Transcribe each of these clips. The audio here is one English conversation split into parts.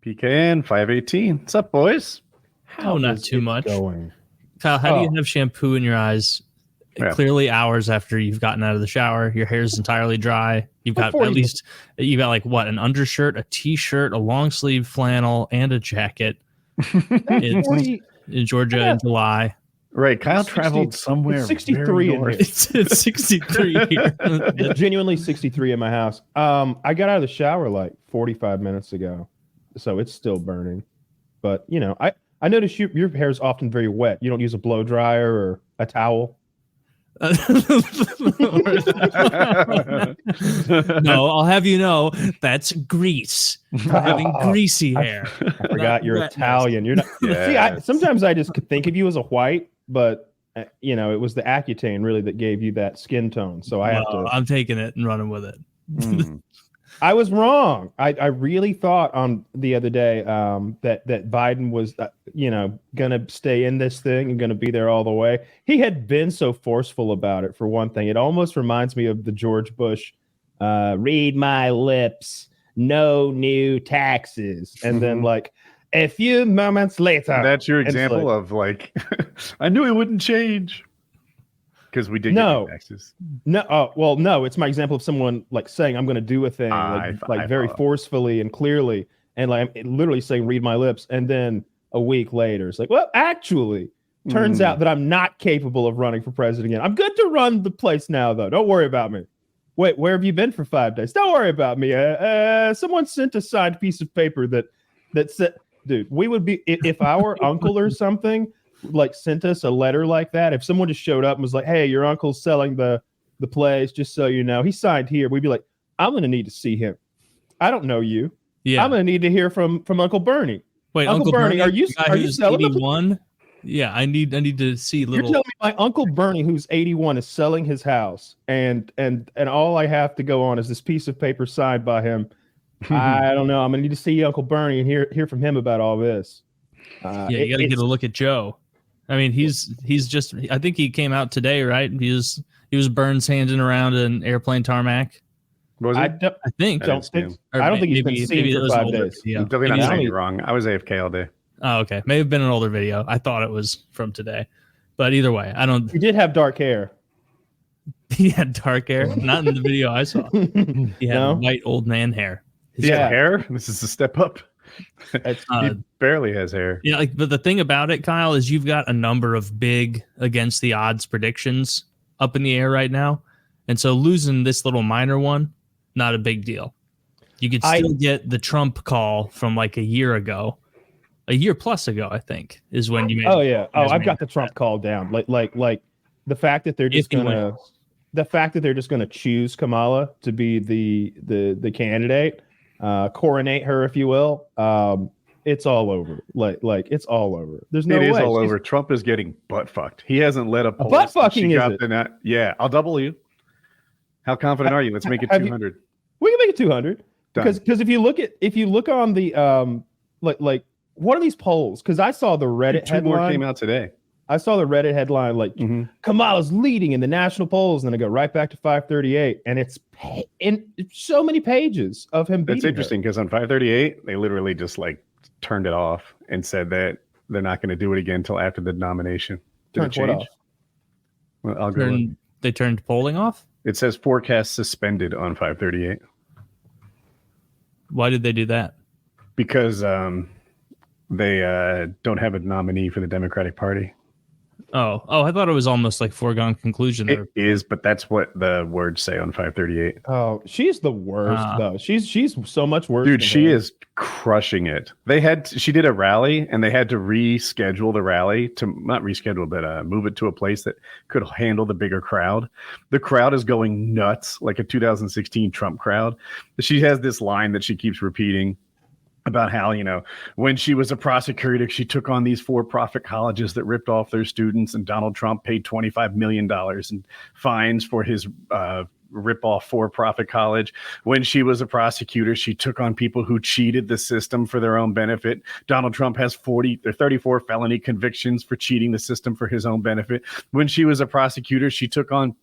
PKN 518. What's up, boys? How not too much. Going? Kyle, how do you have shampoo in your eyes? Yeah. Clearly hours after you've gotten out of the shower, your hair's entirely dry. You've got like what, an undershirt, a t-shirt, a long sleeve flannel, and a jacket. It's in Georgia in July. Right, Kyle traveled somewhere. It's 63 in here. It's 63 here. It's genuinely 63 in my house. I got out of the shower like 45 minutes ago, so it's still burning. But you know, I notice your hair is often very wet. You don't use a blow dryer or a towel. No, I'll have you know that's grease. Having greasy hair. I forgot you're Italian. You're not. See, sometimes I just could think of you as a white, but you know, it was the Accutane really that gave you that skin tone. So I have to. I'm taking it and running with it. I was wrong. I really thought on the other day that Biden was, going to stay in this thing and going to be there all the way. He had been so forceful about it, for one thing. It almost reminds me of the George Bush, read my lips, no new taxes. And then like a few moments later. That's your example of like, I knew it wouldn't change. Because we did get new taxes. No, it's my example of someone like saying I'm going to do a thing very forcefully and clearly, and like literally saying read my lips, and then a week later it's like, well, actually, turns out that I'm not capable of running for president again. I'm good to run the place now, though. Don't worry about me. Wait, where have you been for 5 days? Don't worry about me. Someone sent a signed piece of paper that said, dude, we would be if our uncle or something like sent us a letter like that. If someone just showed up and was like, hey, your uncle's selling the place, just so you know, he signed here, we'd be like, I'm gonna need to see him. I don't know you. I'm gonna need to hear from Uncle Bernie. Wait, Uncle Bernie, are you selling 81? Yeah, I need to see little. You're telling me my Uncle Bernie, who's 81, is selling his house, and all I have to go on is this piece of paper signed by him. I don't know. I'm gonna need to see Uncle Bernie and hear from him about all this. You got to get a look at Joe. I mean, he's just. I think he came out today, right? He was Burns handing around an airplane tarmac. Was I think. I don't think he's been seen for 5 days. I'm definitely not saying you're wrong. I was AFK all day. Oh, okay. May have been an older video. I thought it was from today, but either way, I don't. He did have dark hair. He had dark hair. Not in the video I saw. He had white old man hair. He had hair. This is a step up. He barely has hair. Yeah, but the thing about it, Kyle, is you've got a number of big against the odds predictions up in the air right now, and so losing this little minor one, not a big deal. You could still get the Trump call from like a year plus ago, I think, is when you made. Oh yeah. I've got the Trump call down. Like the fact that they're just gonna choose Kamala to be the candidate. Coronate her, if you will. It's all over. Like it's all over. There's no way. It is all over. Trump is getting butt fucked. He hasn't let a poll. Butt fucking is it? Yeah, I'll double you. How confident are you? Let's make it 200. We can make it 200 because if you look on the like what are these polls? Because I saw the Reddit headline. 2 more came out today. I saw the Reddit headline like Kamala's leading in the national polls, and then I go right back to 538, and it's in so many pages of him. That's interesting because on 538 they literally just like turned it off and said that they're not going to do it again until after the nomination. Did it change? Off? Well, I'll go. They turned polling off. It says forecast suspended on 538. Why did they do that? Because they don't have a nominee for the Democratic Party. Oh, I thought it was almost like foregone conclusion. It is, but that's what the words say on 538. Oh, she's the worst though. She's so much worse. Dude, she is crushing it. She did a rally, and they had to reschedule the rally to not reschedule, but move it to a place that could handle the bigger crowd. The crowd is going nuts, like a 2016 Trump crowd. She has this line that she keeps repeating about how, when she was a prosecutor, she took on these for-profit colleges that ripped off their students, and Donald Trump paid $25 million in fines for his rip-off for-profit college. When she was a prosecutor, she took on people who cheated the system for their own benefit. Donald Trump has 34 felony convictions for cheating the system for his own benefit. When she was a prosecutor, she took on,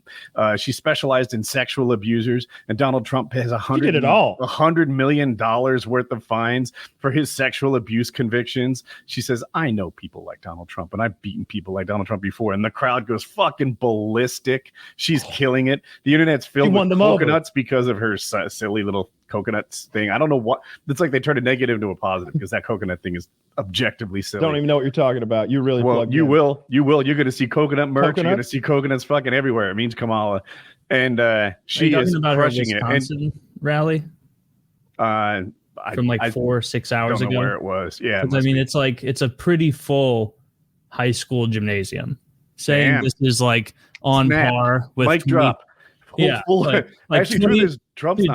she specialized in sexual abusers, and Donald Trump has $100 million worth of fines for his sexual abuse convictions. She says, I know people like Donald Trump, and I've beaten people like Donald Trump before, and the crowd goes fucking ballistic. She's killing it. The internet's filled with coconuts because of her silly little coconuts thing. I don't know what. It's like they turned a negative into a positive because that coconut thing is objectively silly. Don't even know what you're talking about. You really you will. You're going to see coconut merch. You're going to see coconuts fucking everywhere. It means Kamala, and she is crushing it. And rally. From like 4 or 6 hours ago. Where it was, yeah. I mean, it's a pretty full high school gymnasium. Saying this is like on par with mic drop. Actually, 2016 Trump was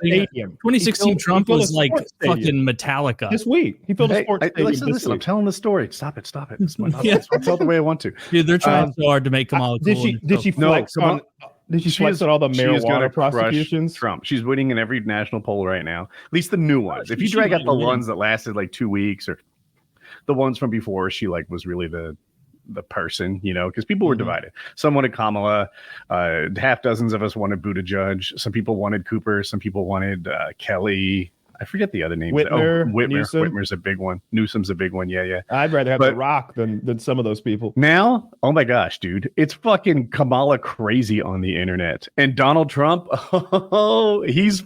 2016 Trump was like fucking Metallica. This week he filled a sports stadium. Listen, I'm telling the story. Stop it. I'll tell the way I want to. Dude, they're trying so hard to make Kamala cool. Did she flex on? Did she flex on all the marijuana prosecutions? Trump. She's winning in every national poll right now. At least the new ones. If you drag out the ones that lasted like 2 weeks or the ones from before, she like was really the person, because people were divided. Some wanted Kamala, half dozens of us wanted Buttigieg. Some people wanted Cooper. Some people wanted Kelly. I forget the other names. Whitmer. Whitmer's a big one. Newsom's a big one. Yeah. I'd rather have The Rock than some of those people. Now, oh my gosh, dude, it's fucking Kamala crazy on the internet. And Donald Trump, he's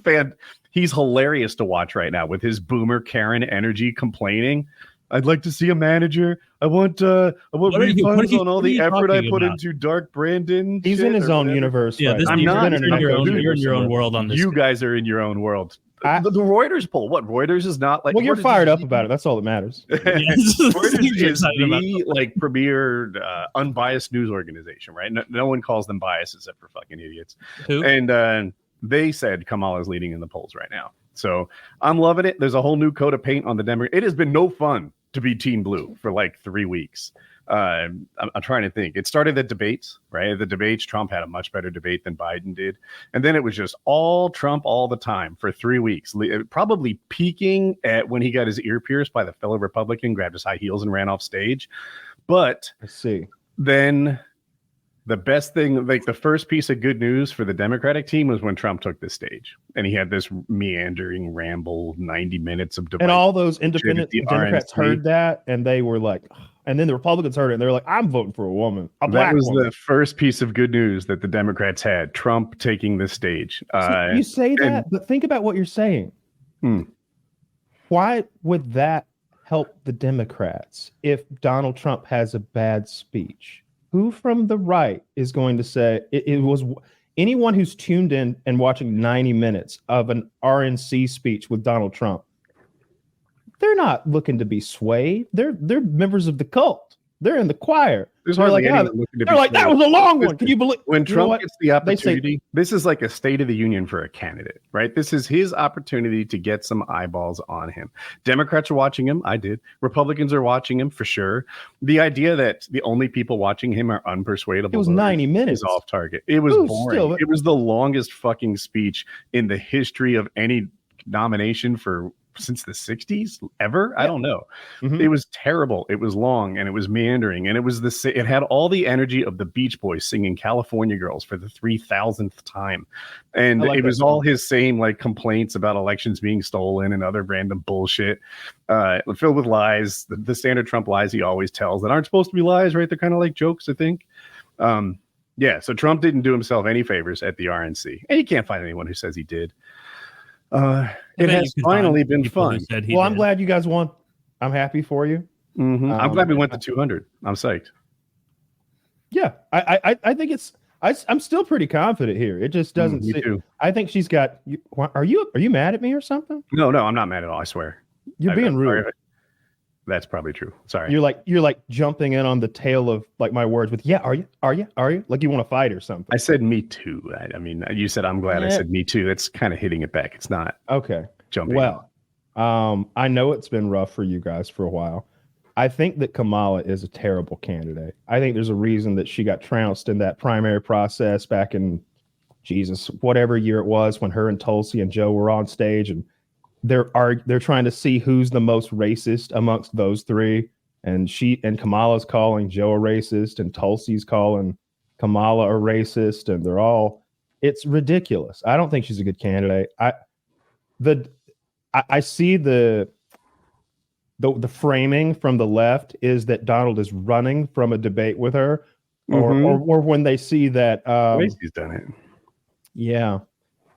hilarious to watch right now with his boomer Karen energy complaining. I'd like to see a manager. I want refunds on all the effort I put into Dark Brandon. He's in his own universe. Yeah, I'm not. You're in your own world on this. You guys are in your own world. The Reuters poll. What Reuters is not like. Well, you're fired up about it. That's all that matters. Reuters is the like premier unbiased news organization, right? No one calls them biased except for fucking idiots. Who? And they said Kamala's leading in the polls right now. So I'm loving it. There's a whole new coat of paint on the Democrat. It has been no fun to be Team Blue for like 3 weeks. I'm trying to think. It started at debates, right? At the debates, Trump had a much better debate than Biden did. And then it was just all Trump all the time for 3 weeks, probably peaking at when he got his ear pierced by the fellow Republican, grabbed his high heels and ran off stage. But I see. Then the best thing, like the first piece of good news for the Democratic team was when Trump took the stage and he had this meandering ramble, 90 minutes of debate. And all those independent Democrats heard that and they were like, and then the Republicans heard it and they're like, I'm voting for a woman, a black woman. That was the first piece of good news that the Democrats had, Trump taking the stage. You say that, but think about what you're saying. Why would that help the Democrats if Donald Trump has a bad speech? Who from the right is going to say it was anyone who's tuned in and watching 90 minutes of an RNC speech with Donald Trump? They're not looking to be swayed. They're members of the cult. They're in the choir. They're like, that was a long one. Can you believe when Trump gets the opportunity? This is like a State of the Union for a candidate, right? This is his opportunity to get some eyeballs on him. Democrats are watching him. I did. Republicans are watching him for sure. The idea that the only people watching him are unpersuadable. It was 90 minutes. Is off target. It was boring. It was the longest fucking speech in the history of any nomination for since the 60s ever. I don't know. It was terrible. It was long and it was meandering and it had all the energy of the Beach Boys singing California Girls for the 3,000th time. And it was all his same like complaints about elections being stolen and other random bullshit filled with lies, the standard Trump lies he always tells that aren't supposed to be lies, right? They're kind of like jokes, I think. Yeah, so Trump didn't do himself any favors at the RNC, and you can't find anyone who says he did. It has finally been fun. Well, I'm glad you guys won. I'm happy for you. I'm glad we went to 200. I'm psyched. Yeah, I think it's. I'm still pretty confident here. It just doesn't. I think she's got. Are you mad at me or something? No, I'm not mad at all. I swear. You're being rude. That's probably true. Sorry. You're like jumping in on the tail of like my words with are you like you want to fight or something. I said me too. I mean, you said I'm glad. I said me too. That's kind of hitting it back. It's not okay. Jumping. Well, I know it's been rough for you guys for a while. I think that Kamala is a terrible candidate. I think there's a reason that she got trounced in that primary process back in whatever year it was when her and Tulsi and Joe were on stage, and they're trying to see who's the most racist amongst those three. And Kamala's calling Joe a racist, and Tulsi's calling Kamala a racist, and it's ridiculous. I don't think she's a good candidate. I see the framing from the left is that Donald is running from a debate with her, or when they see that Lacey's done it. Yeah,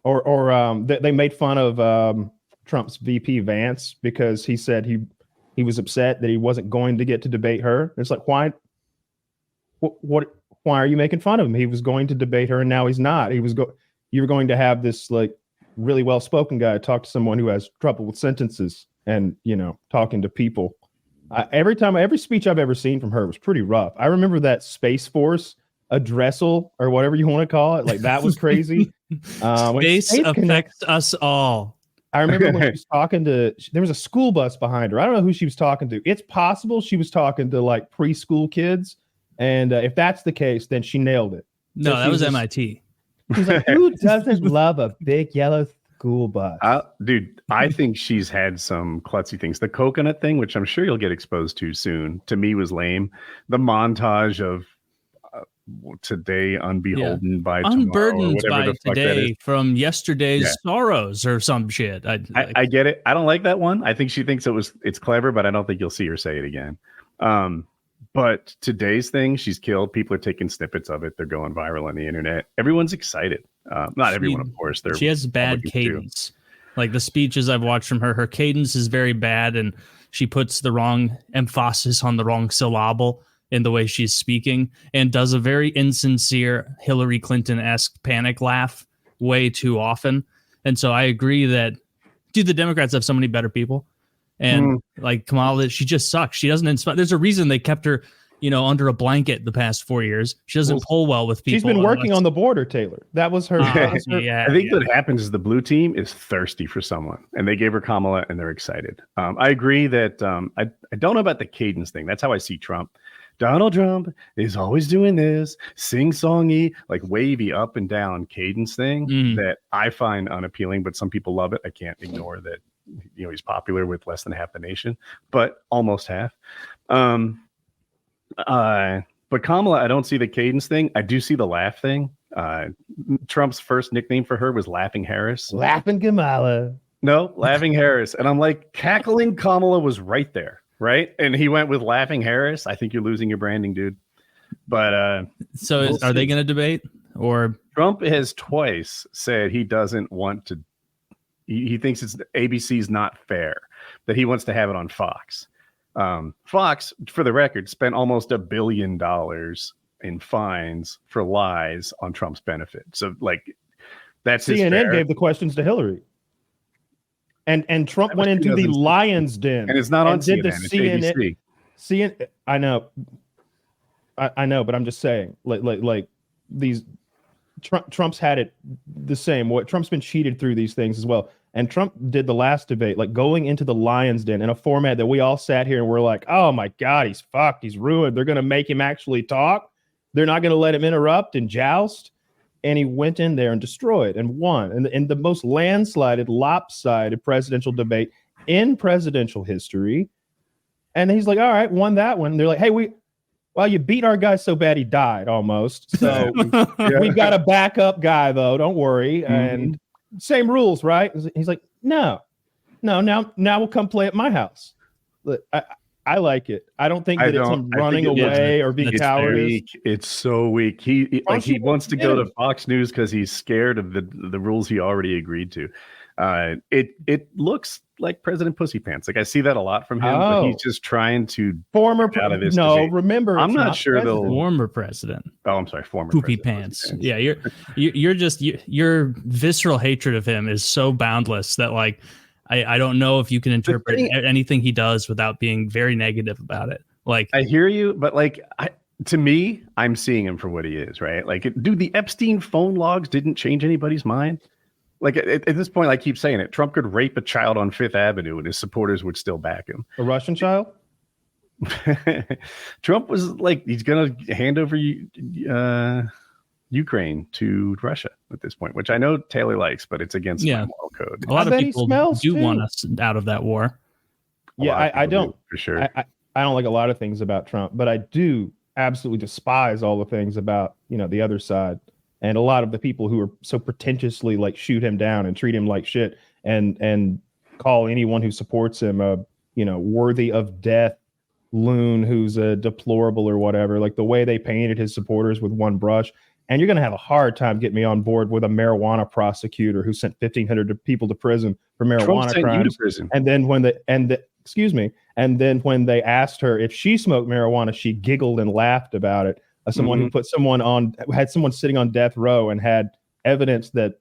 or they made fun of Trump's VP Vance because he said he was upset that he wasn't going to get to debate her. It's like, why are you making fun of him? He was going to debate her and now he's not. You're going to have this like really well-spoken guy talk to someone who has trouble with sentences and, talking to people. Every speech I've ever seen from her was pretty rough. I remember that Space Force addressal or whatever you want to call it. Like that was crazy. Space affects us all. I remember when she was talking there was a school bus behind her. I don't know who she was talking to. It's possible she was talking to like preschool kids. And if that's the case, then she nailed it. No, that was MIT. She's like, who doesn't love a big yellow school bus? Dude, I think she's had some klutzy things. The coconut thing, which I'm sure you'll get exposed to soon, to me was lame. The montage of today unbeholden by unburdened tomorrow, by today from yesterday's sorrows or some shit. I get it. I don't like that one. I think she thinks it's clever, but I don't think you'll see her say it again. But today's thing, she's killed. People are taking snippets of it. They're going viral on the internet. Everyone's excited. Not everyone, of course. She has bad cadence. Like the speeches I've watched from her cadence is very bad, and she puts the wrong emphasis on the wrong syllable in the way she's speaking, and does a very insincere Hillary Clinton-esque panic laugh way too often. And so I agree that, dude, the Democrats have so many better people. And like Kamala, she just sucks. She doesn't inspire. There's a reason they kept her, under a blanket the past 4 years. She doesn't pull well with people. She's been working on the border, Taylor. That was her. I think what happens is the blue team is thirsty for someone, and they gave her Kamala, and they're excited. I agree that I don't know about the cadence thing. That's how I see Trump. Donald Trump is always doing this sing-songy, like wavy up and down cadence thing that I find unappealing, but some people love it. I can't ignore that. He's popular with less than half the nation, but almost half. But Kamala, I don't see the cadence thing. I do see the laugh thing. Trump's first nickname for her was Laughing Harris. Laughing Kamala. No, Laughing Harris. And I'm like, cackling Kamala was right there. Right. And he went with Laughing Harris. I think you're losing your branding, dude. But are they going to debate? Or Trump has twice said he doesn't want to. He thinks ABC's not fair, that he wants to have it on Fox. Fox, for the record, spent almost $1 billion in fines for lies on Trump's benefit. So like that's CNN gave the questions to Hillary. And Trump went into the lion's den. And it's not on CNN, it's ABC. CNN, I know, but I'm just saying, like these Trump's had it the same. Trump's been cheated through these things as well. And Trump did the last debate, like going into the lion's den in a format that we all sat here and we're like, oh my God, he's fucked. He's ruined. They're going to make him actually talk. They're not going to let him interrupt and joust. And he went in there and destroyed and won. And in the most landslided, lopsided presidential debate in presidential history. And he's like, all right, won that one. And they're like, hey, you beat our guy so bad he died almost. So we've got a backup guy, though. Don't worry. And same rules, right? He's like, no, now we'll come play at my house. Look, I like it. I don't think that it's him running away or being cowardice. It's so weak. He wants to go to Fox News because he's scared of the rules he already agreed to. It looks like President Pussy Pants. Like I see that a lot from him, but he's just trying to out of this. No, debate. Remember, I'm not sure they'll former president. Oh, I'm sorry, former Poopy Pants. Yeah, your visceral hatred of him is so boundless that like. I don't know if you can interpret anything he does without being very negative about it. Like I hear you, but like to me, I'm seeing him for what he is, right? Like, dude, the Epstein phone logs didn't change anybody's mind. Like at this point, I keep saying it. Trump could rape a child on Fifth Avenue, and his supporters would still back him. A Russian child? Trump was like, he's going to hand over Ukraine to Russia at this point, which I know Taylor likes, but it's against my moral code. A lot of people do want us out of that war. Yeah, I don't for sure. I don't like a lot of things about Trump, but I do absolutely despise all the things about, the other side, and a lot of the people who are so pretentiously like shoot him down and treat him like shit and call anyone who supports him a worthy of death loon who's a deplorable or whatever. Like the way they painted his supporters with one brush. And you're going to have a hard time getting me on board with a marijuana prosecutor who sent 1,500 people to prison for marijuana crimes. And then when when they asked her if she smoked marijuana, she giggled and laughed about it. Someone who had someone sitting on death row and had evidence that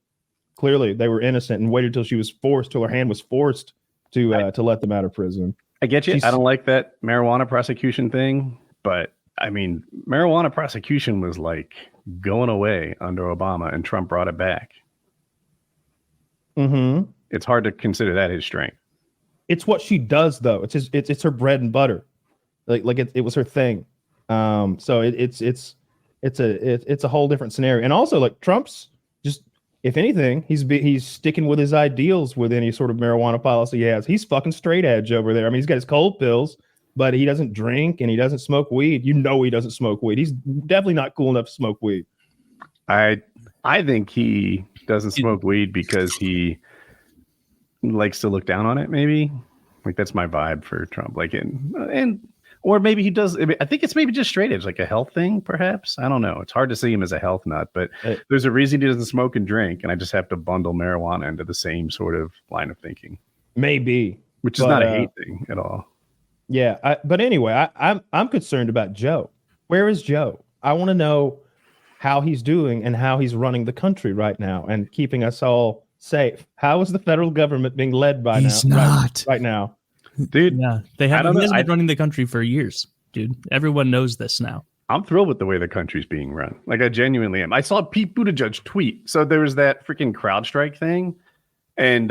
clearly they were innocent and waited till her hand was forced to let them out of prison. I get you. I don't like that marijuana prosecution thing, but I mean, marijuana prosecution was like going away under Obama, and Trump brought it back. Mm-hmm. It's hard to consider that his strength. It's what she does, though. It's her bread and butter. Like it was her thing. So it's a whole different scenario. And also, like, Trump's just, if anything, he's sticking with his ideals with any sort of marijuana policy he has. He's fucking straight edge over there. I mean, he's got his cold pills, but he doesn't drink and he doesn't smoke weed. He doesn't smoke weed. He's definitely not cool enough to smoke weed. I think he doesn't smoke weed because he likes to look down on it. Maybe like that's my vibe for Trump. Like or maybe he does. I think it's maybe just straight edge, like a health thing, perhaps. I don't know. It's hard to see him as a health nut, but there's a reason he doesn't smoke and drink, and I just have to bundle marijuana into the same sort of line of thinking. Maybe, which is not a hate thing at all. Yeah, but anyway, I'm concerned about Joe. Where is Joe? I want to know how he's doing and how he's running the country right now and keeping us all safe. How is the federal government being led by he's not right now? Dude, yeah, he hasn't been running the country for years, dude. Everyone knows this now. I'm thrilled with the way the country's being run. Like, I genuinely am. I saw Pete Buttigieg tweet. So there was that freaking CrowdStrike thing, and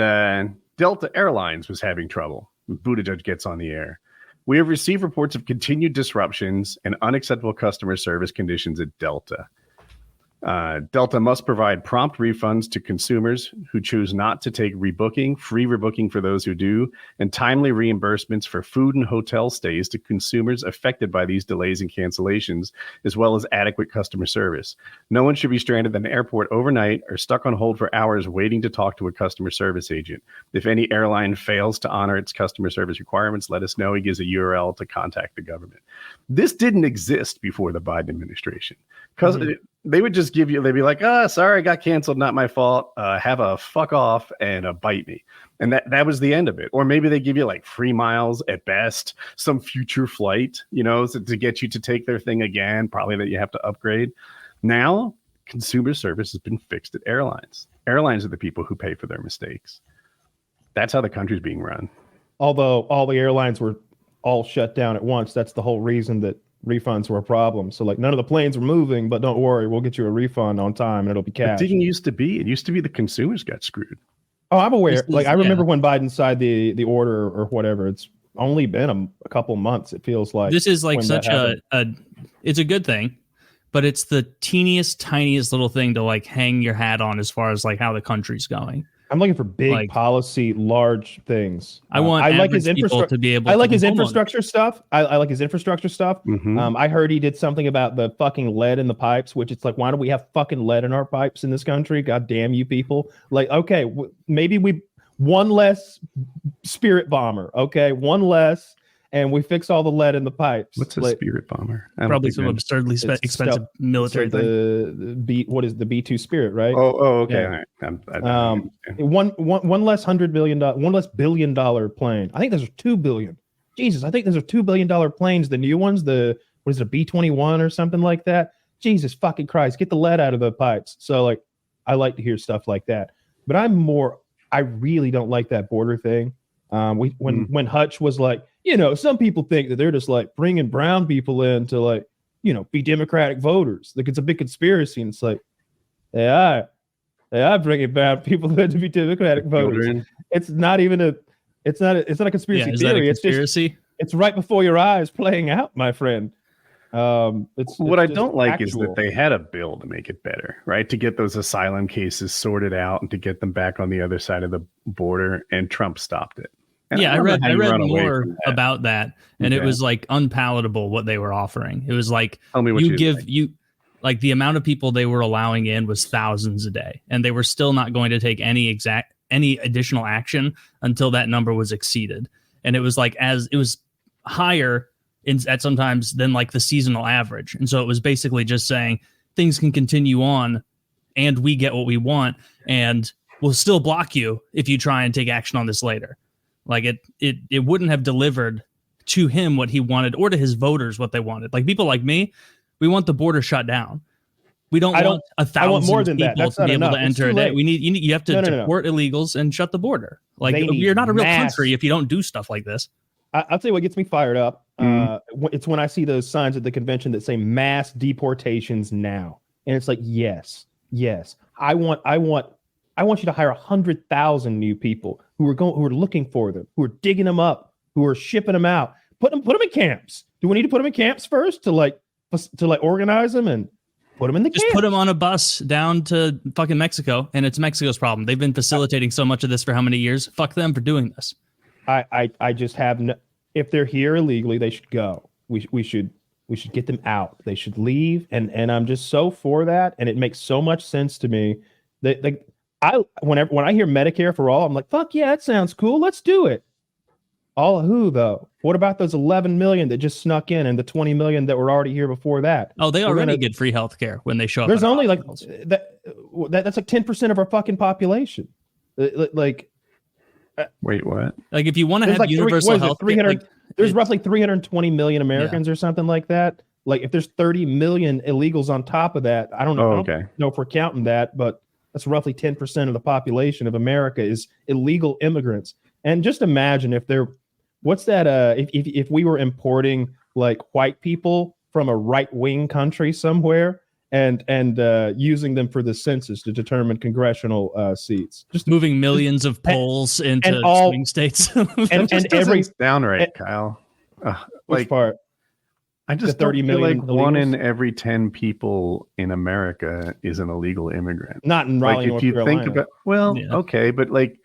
Delta Airlines was having trouble. Buttigieg gets on the air. We have received reports of continued disruptions and unacceptable customer service conditions at Delta. Delta must provide prompt refunds to consumers who choose not to take rebooking, free rebooking for those who do, and timely reimbursements for food and hotel stays to consumers affected by these delays and cancellations, as well as adequate customer service. No one should be stranded at an airport overnight or stuck on hold for hours waiting to talk to a customer service agent. If any airline fails to honor its customer service requirements, let us know. He gives a URL to contact the government. This didn't exist before the Biden administration, because they would just give you, they'd be like, sorry, I got canceled, not my fault. Have a fuck off and bite me. And that was the end of it. Or maybe they give you like free miles at best, some future flight, to get you to take their thing again, probably that you have to upgrade. Now, consumer service has been fixed at airlines. Airlines are the people who pay for their mistakes. That's how the country's being run. Although all the airlines were all shut down at once, that's the whole reason that refunds were a problem. So like none of the planes were moving, but don't worry, we'll get you a refund on time and it'll be cash. It didn't used to be. It used to be the consumers got screwed. Oh, I'm aware. I remember when Biden signed the order or whatever. It's only been a couple months, it feels like. This is like such it's a good thing, but it's the teeniest, tiniest little thing to like hang your hat on as far as like how the country's going. I'm looking for big policy, large things. I like his infrastructure to be able. I like his infrastructure stuff. I like his infrastructure stuff. Mm-hmm. I heard he did something about the fucking lead in the pipes, which it's like, why don't we have fucking lead in our pipes in this country? God damn you people! Like, okay, maybe one less Spirit bomber. Okay, one less. And we fix all the lead in the pipes. What's a Spirit bomber? Probably some absurdly expensive military thing. What is the B-2 Spirit, right? Oh, okay. Yeah. All right. One less $1 billion plane. I think those are $2 billion. Jesus, I think those are $2 billion planes. The new ones, what is it, a B-21 or something like that? Jesus fucking Christ, get the lead out of the pipes. So like, I like to hear stuff like that. But I really don't like that border thing. When Hutch was like, some people think that they're just like bringing brown people in to like, be Democratic voters. Like it's a big conspiracy. And it's like, they are bringing brown people in to be Democratic voters. It's not even it's not a conspiracy theory. That a conspiracy? It's right before your eyes playing out, my friend. It's what I just don't like actual. is that they had a bill to make it better, right? To get those asylum cases sorted out and to get them back on the other side of the border, and Trump stopped it. And yeah, I read more that. about that, and it was like unpalatable what they were offering. It was like Tell me what like the amount of people they were allowing in was thousands a day, and they were still not going to take any additional action until that number was exceeded. And it was like it was higher at sometimes than like the seasonal average. And so it was basically just saying things can continue on and we get what we want, and we'll still block you if you try and take action on this later. Like it wouldn't have delivered to him what he wanted, or to his voters what they wanted. Like people like me, we want the border shut down. We don't want 1,000 people to be able to enter a day. You have to deport illegals and shut the border. Like you're not a real country if you don't do stuff like this. I'll tell you what gets me fired up. It's when I see those signs at the convention that say mass deportations now, and it's like, yes, I want you to hire 100,000 new people who are looking for them, who are digging them up, who are shipping them out. Put them in camps. Do we need to put them in camps first to organize them and put them in the camps? Just put them on a bus down to fucking Mexico, and it's Mexico's problem. They've been facilitating so much of this for how many years? Fuck them for doing this. I just have no. If they're here illegally, they should go. We should get them out. They should leave, and I'm just so for that, and it makes so much sense to me that when I hear Medicare for all, I'm like, fuck yeah, that sounds cool. Let's do it. All who though? What about those 11 million that just snuck in and the 20 million that were already here before that? Oh, they already get free healthcare when they show up. There's only like that's like 10% of our fucking population. Like, wait, what? Like if you want to have like universal health, there's roughly 320 million Americans or something like that. Like if there's 30 million illegals on top of that, I don't know. I don't know if we're counting that, but that's roughly 10% of the population of America is illegal immigrants. And just imagine if if we were importing like white people from a right-wing country somewhere and using them for the census to determine congressional seats. Just moving millions of polls into swing states. and every downright, Kyle. Which part? I just 30 million. Like illegals? 1 in every 10 people in America is an illegal immigrant. Not in Raleigh, North Carolina. Think about, okay, but like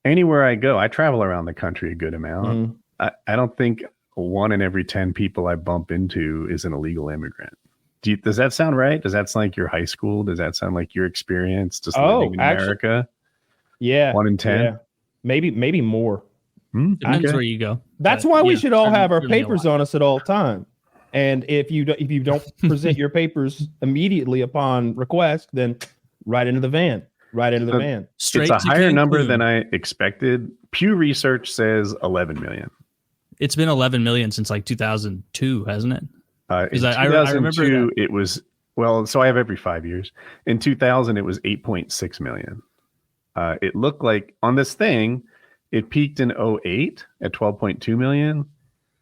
anywhere I go, I travel around the country a good amount. Mm-hmm. I don't think 1 in every 10 people I bump into is an illegal immigrant. Does that sound right? Does that sound like your high school? Does that sound like your experience just living in America? Yeah. 1 in 10? Yeah. Maybe more. Depends where you go. That's why we should all have our papers on us at all time. And if you don't present your papers immediately upon request, then right into the van. It's a higher number than I expected. Pew Research says 11 million. It's been 11 million since like 2002, hasn't it? In 2002, it was, so I have every 5 years. In 2000, it was 8.6 million. It looked like on this thing, it peaked in 2008 at 12.2 million.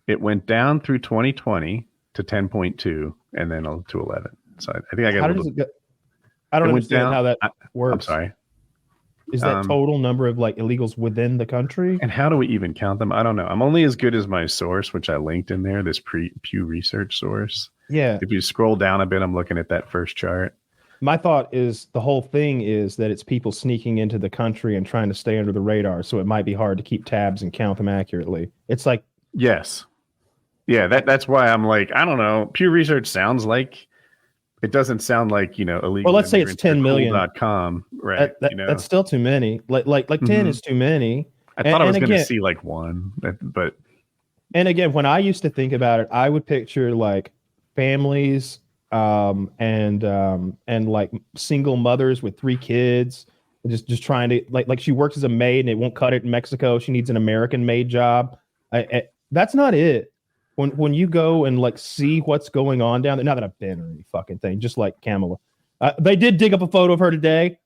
It went down through 2020 to 10.2 and then to 11. So I think I got I don't understand how that works. I'm sorry. Is that total number of like illegals within the country? And how do we even count them? I don't know. I'm only as good as my source, which I linked in there, this Pew Research source. Yeah. If you scroll down a bit, I'm looking at that first chart. My thought is the whole thing is that it's people sneaking into the country and trying to stay under the radar. So it might be hard to keep tabs and count them accurately. It's like, yes. Yeah. That's why I'm like, I don't know. Pew Research sounds like, it doesn't sound like, illegal. Well, let's say it's 10 million. .com, right? That's still too many. Like 10 is too many. I thought I was going to see like 1, but. And again, when I used to think about it, I would picture like families and like single mothers with 3 kids, just trying to like she works as a maid and it won't cut it in Mexico. She needs an American maid job. That's not it. When you go and like see what's going on down there, not that I've been or any fucking thing, just like Kamala. They did dig up a photo of her today.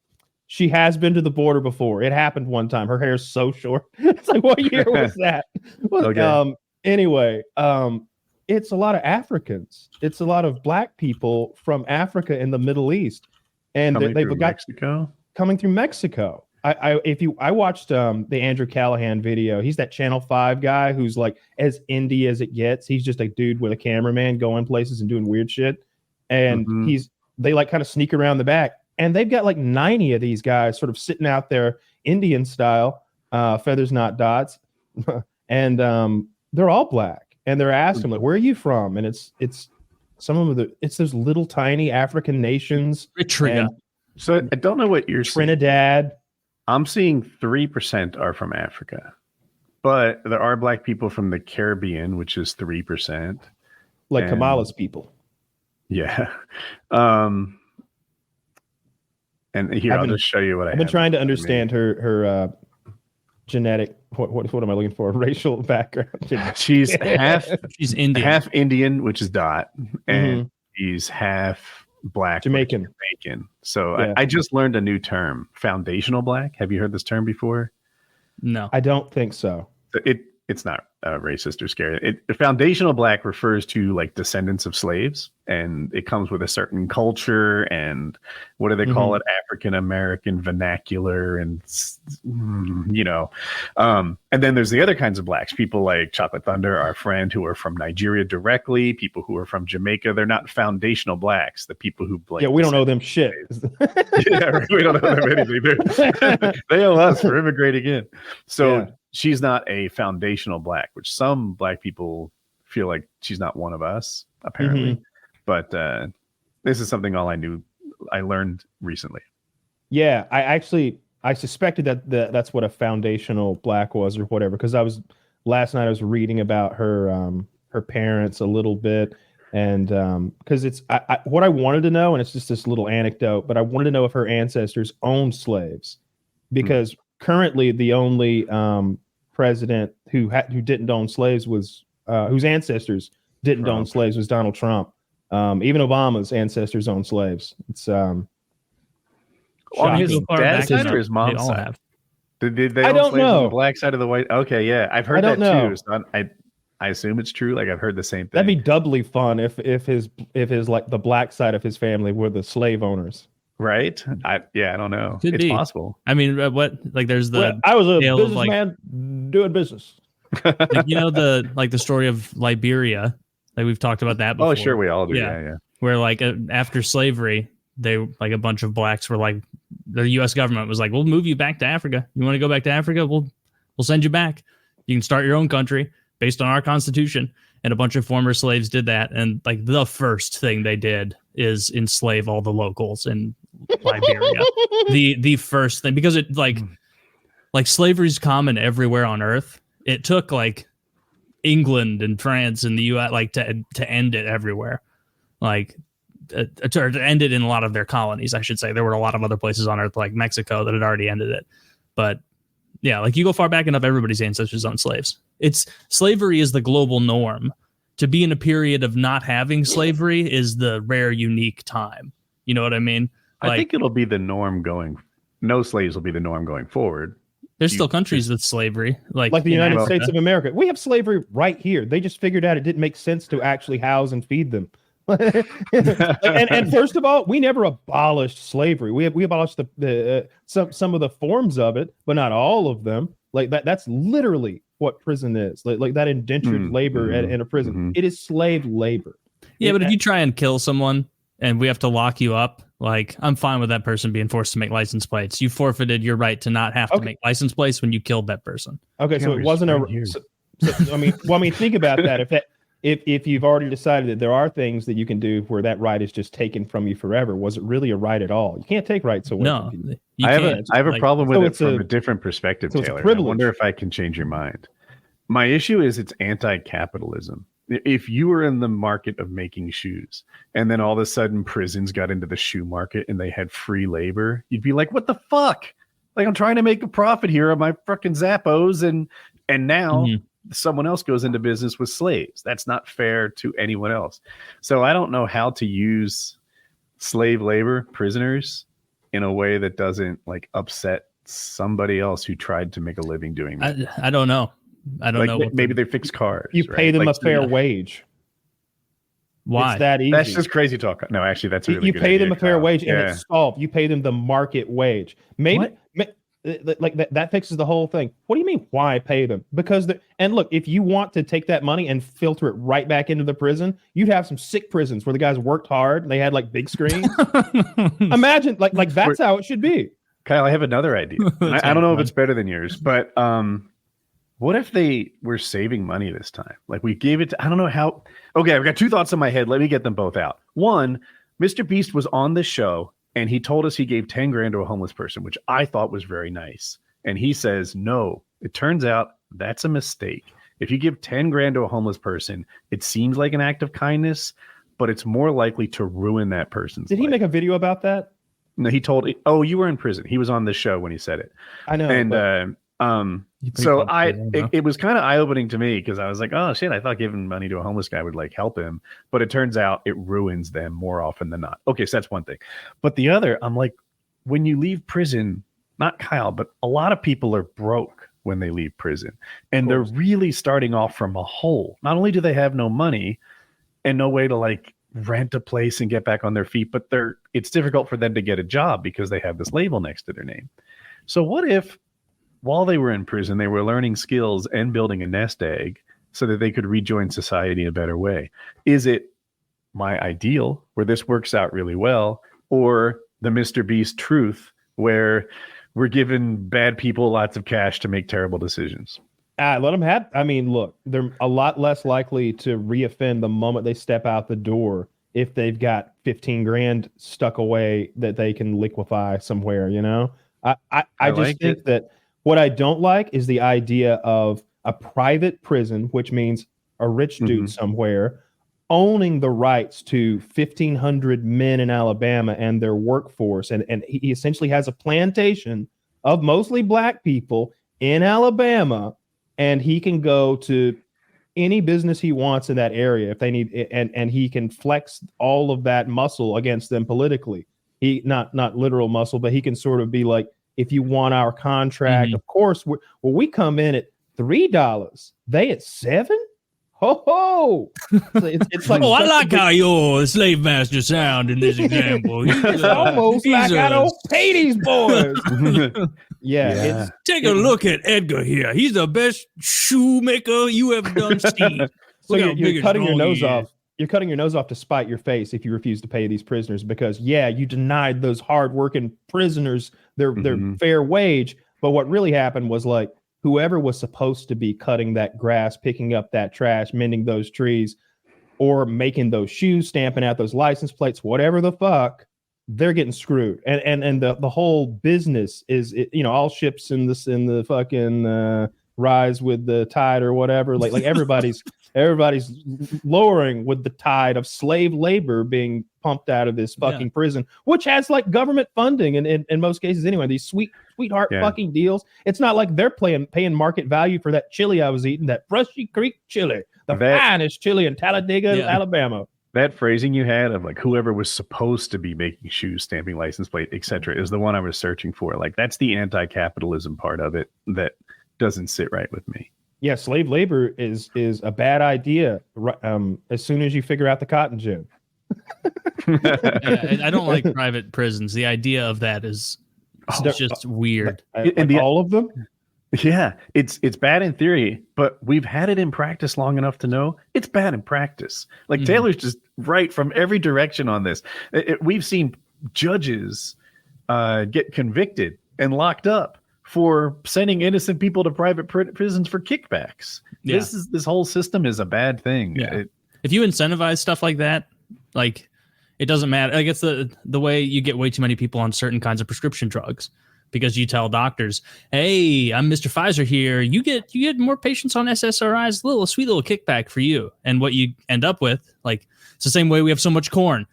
She has been to the border before. It happened one time. Her hair's so short. It's like, what year was that? Okay. Anyway, it's a lot of Africans. It's a lot of black people from Africa and the Middle East. And they've got Mexico? Coming through Mexico. I watched the Andrew Callahan video. He's that Channel 5 guy who's like as indie as it gets. He's just a dude with a cameraman going places and doing weird shit. And they like kind of sneak around the back. And they've got like 90 of these guys sort of sitting out there Indian style, feathers not dots. And they're all black. And they're asking like, where are you from? And it's some of it's those little tiny African nations. So I don't know what you're Trinidad. Saying. I'm seeing 3% are from Africa, but there are black people from the Caribbean, which is 3%. Like Kamala's people. Yeah. And here, I'll just show you what I've been trying to understand her genetic, what am I looking for? Racial background. She's she's Indian. Half Indian, which is Dot, and she's half black, Jamaican. So yeah. I just learned a new term, foundational black. Have you heard this term before? No, I don't think so. It's not racist or scary. Foundational black refers to like descendants of slaves, and it comes with a certain culture and what do they call it? African American vernacular, and and then there's the other kinds of blacks, people like Chocolate Thunder, our friend, who are from Nigeria directly, people who are from Jamaica. They're not foundational blacks. The people who we don't owe them shit. Yeah, we don't owe them anything. They owe us for immigrating in. So. Yeah. She's not a foundational black, which some black people feel like she's not one of us, apparently. But this is something I learned recently. Yeah, I suspected that's what a foundational black was or whatever, because last night I was reading about her parents a little bit, and because it's what I wanted to know, and it's just this little anecdote, but I wanted to know if her ancestors owned slaves, because currently the only president who didn't own slaves was whose ancestors didn't own slaves was Donald Trump. Even Obama's ancestors owned slaves. It's on his dad's side or his mom's side. Did they own slaves on the black side of the white? Okay, yeah, I've heard that too. So I assume it's true. Like I've heard the same thing. That'd be doubly fun if his like the black side of his family were the slave owners. Right? I don't know. It's possible. I mean, there's the I was a businessman doing business. Like, the story of Liberia. Like we've talked about that before. Oh, sure, we all do. Yeah. Where like after slavery, they like a bunch of blacks were like, the U.S. government was like, we'll move you back to Africa. You want to go back to Africa? We'll send you back. You can start your own country based on our constitution. And a bunch of former slaves did that. And like the first thing they did is enslave all the locals in Liberia. the first thing, because it like slavery's common everywhere on earth. It took like England and France and the US like to end it everywhere. Like to end it in a lot of their colonies, I should say. There were a lot of other places on earth like Mexico that had already ended it. But yeah, like you go far back enough, everybody's ancestors owned slaves. Slavery is the global norm. To be in a period of not having slavery is the rare, unique time. You know what I mean? I think it'll be the norm no slaves will be the norm going forward. There's still countries with slavery. Like the United States of America. We have slavery right here. They just figured out it didn't make sense to actually house and feed them. and first of all, we never abolished slavery. We abolished some of the forms of it, but not all of them. Like that's literally what prison is. Like that indentured labor in a prison. It is slave labor. Yeah, but if you try and kill someone and we have to lock you up, like I'm fine with that person being forced to make license plates. You forfeited your right to not have to make license plates when you killed that person. Okay, so it wasn't think about that. If you've already decided that there are things that you can do where that right is just taken from you forever, was it really a right at all? You can't take rights away. No, I have a problem with it from a different perspective, Taylor. I wonder if I can change your mind. My issue is it's anti-capitalism. If you were in the market of making shoes and then all of a sudden prisons got into the shoe market and they had free labor, you'd be like, what the fuck? Like I'm trying to make a profit here on my fucking Zappos and now someone else goes into business with slaves. That's not fair to anyone else. So I don't know how to use slave labor prisoners in a way that doesn't like upset somebody else who tried to make a living doing that. I don't know. I don't know. Maybe they fix cars. You pay them a fair wage. Why? It's that easy. That's just crazy talk. No, actually, that's a really you good pay idea, them a fair wage, and it's solved. You pay them the market wage. Maybe like that fixes the whole thing. What do you mean? Why pay them? Because and look, if you want to take that money and filter it right back into the prison, you'd have some sick prisons where the guys worked hard and they had like big screens. Imagine like that's how it should be. Kyle, I have another idea. I don't know if it's better than yours, but what if they were saving money this time? Like we gave it to, I don't know how. Okay, I've got two thoughts in my head. Let me get them both out. One, Mr. Beast was on this show and he told us he gave 10 grand to a homeless person, which I thought was very nice. And he says, no, it turns out that's a mistake. If you give 10 grand to a homeless person, it seems like an act of kindness, but it's more likely to ruin that person's life. Did he make a video about that? No, he told, oh, you were in prison. He was on this show when he said it. I know. And, so it was kind of eye-opening to me because I was like, oh shit, I thought giving money to a homeless guy would like help him, but it turns out it ruins them more often than not. Okay, so that's one thing. But the other, I'm like, when you leave prison, not Kyle, but a lot of people are broke when they leave prison and they're really starting off from a hole. Not only do they have no money and no way to like rent a place and get back on their feet, but it's difficult for them to get a job because they have this label next to their name. So what if while they were in prison, they were learning skills and building a nest egg so that they could rejoin society in a better way? Is it my ideal where this works out really well, or the Mr. Beast truth where we're giving bad people lots of cash to make terrible decisions? Let them have. I mean, look, they're a lot less likely to reoffend the moment they step out the door if they've got 15 grand stuck away that they can liquefy somewhere. You know, I just like think that. What I don't like is the idea of a private prison, which means a rich dude somewhere owning the rights to 1,500 men in Alabama and their workforce. And he essentially has a plantation of mostly black people in Alabama, and he can go to any business he wants in that area if they need, and he can flex all of that muscle against them politically. He not literal muscle, but he can sort of be like, if you want our contract, of course, we come in at $3, they at $7. Ho ho! It's like, I like how your slave master sound in this example. It's almost like I don't pay these boys. Yeah. Take a look at Edgar here. He's the best shoemaker you ever done seen. So you're cutting your nose off. You're cutting your nose off to spite your face if you refuse to pay these prisoners because, you denied those hardworking prisoners their fair wage. But what really happened was like whoever was supposed to be cutting that grass, picking up that trash, mending those trees, or making those shoes, stamping out those license plates, whatever the fuck, they're getting screwed. And the whole business is, all ships in the fucking rise with the tide or whatever. Like everybody's lowering with the tide of slave labor being pumped out of this fucking prison, which has like government funding and in most cases anyway. These sweetheart fucking deals. It's not like they're paying market value for that chili I was eating, that Brushy Creek chili, the finest chili in Talladega, Alabama. That phrasing you had of like whoever was supposed to be making shoes, stamping license plate, etc., is the one I was searching for. Like that's the anti-capitalism part of it that doesn't sit right with me. Yeah, slave labor is a bad idea. As soon as you figure out the cotton gin. I don't like private prisons. The idea of that is just weird. All of them? Yeah, it's bad in theory, but we've had it in practice long enough to know it's bad in practice. Like Taylor's just right from every direction on this. We've seen judges get convicted and locked up for sending innocent people to private prisons for kickbacks. Yeah. This whole system is a bad thing. Yeah. If you incentivize stuff like that, like it doesn't matter. Like it's the way you get way too many people on certain kinds of prescription drugs because you tell doctors, "Hey, I'm Mr. Pfizer here. You get more patients on SSRIs. A sweet little kickback for you." And what you end up with, like it's the same way we have so much corn.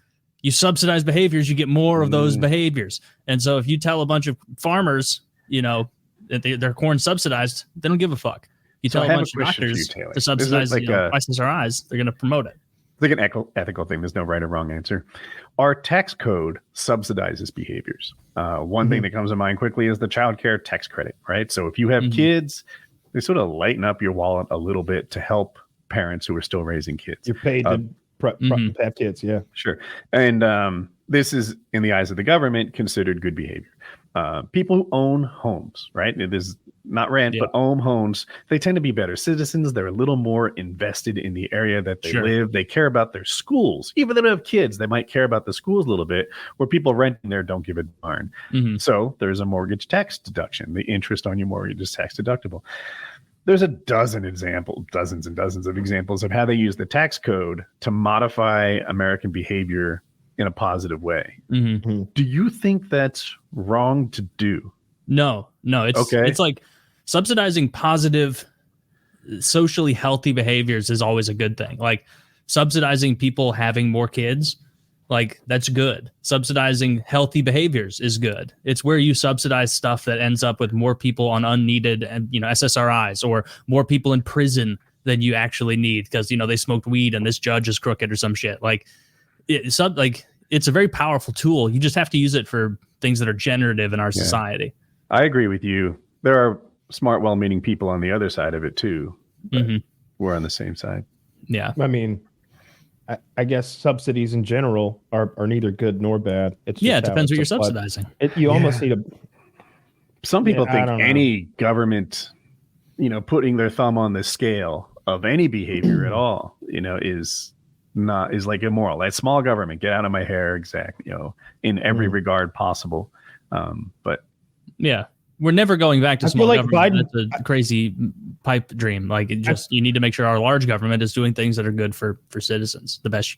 You subsidize behaviors, you get more of those behaviors. And so if you tell a bunch of farmers, that their corn subsidized, they don't give a fuck. You tell a bunch of doctors to subsidize SSRIs, they're going to promote it. It's like an ethical thing. There's no right or wrong answer. Our tax code subsidizes behaviors. One thing that comes to mind quickly is the child care tax credit, right? So if you have kids, they sort of lighten up your wallet a little bit to help parents who are still raising kids. You're paid to have kids, yeah. Sure. And this is, in the eyes of the government, considered good behavior. people who own homes, right? It is not rent, but own homes. They tend to be better citizens. They're a little more invested in the area that they live. They care about their schools. Even if they don't have kids, they might care about the schools a little bit, where people renting there don't give a darn. So there's a mortgage tax deduction. The interest on your mortgage is tax deductible. There's dozens and dozens of examples of how they use the tax code to modify American behavior in a positive way. Do you think that's wrong to do? No, it's like subsidizing positive, socially healthy behaviors is always a good thing. Like subsidizing people having more kids, like that's good. Subsidizing healthy behaviors is good. It's where you subsidize stuff that ends up with more people on unneeded and SSRIs, or more people in prison than you actually need because they smoked weed and this judge is crooked or some shit. Like it's a very powerful tool. You just have to use it for things that are generative in our society. I agree with you. There are smart, well-meaning people on the other side of it too. We're on the same side. Yeah. I mean, I guess subsidies in general are neither good nor bad. It's it depends what you're subsidizing. You almost need a. Some people think any government, putting their thumb on the scale of any behavior at all, is like immoral. That small government, get out of my hair, exactly. In every regard possible. But yeah, we're never going back to small like government. That's a crazy pipe dream. Like you need to make sure our large government is doing things that are good for citizens the best you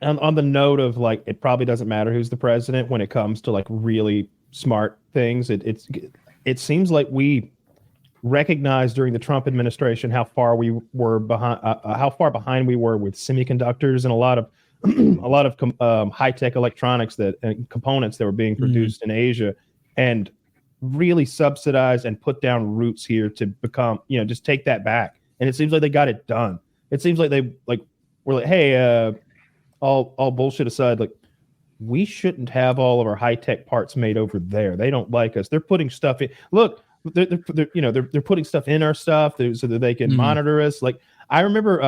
can. On the note of like, it probably doesn't matter who's the president when it comes to like really smart things. It seems like we recognized during the Trump administration how far we were behind, how far behind we were with semiconductors and a lot of high tech electronics and components that were being produced in Asia, and really subsidize and put down roots here to become, just take that back. And it seems like they got it done. It seems like they were like, hey, all bullshit aside, like we shouldn't have all of our high tech parts made over there. They don't like us. They're putting stuff in. Look, they're putting stuff in our stuff so that they can monitor us. Like I remember,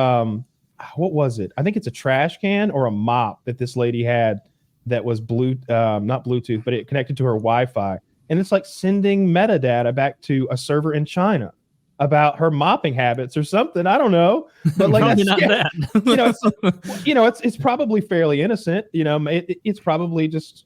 what was it? I think it's a trash can or a mop that this lady had that was not Bluetooth, but it connected to her Wi-Fi. And it's like sending metadata back to a server in China about her mopping habits or something. I don't know, but like that's not that. It's probably fairly innocent. It's probably just,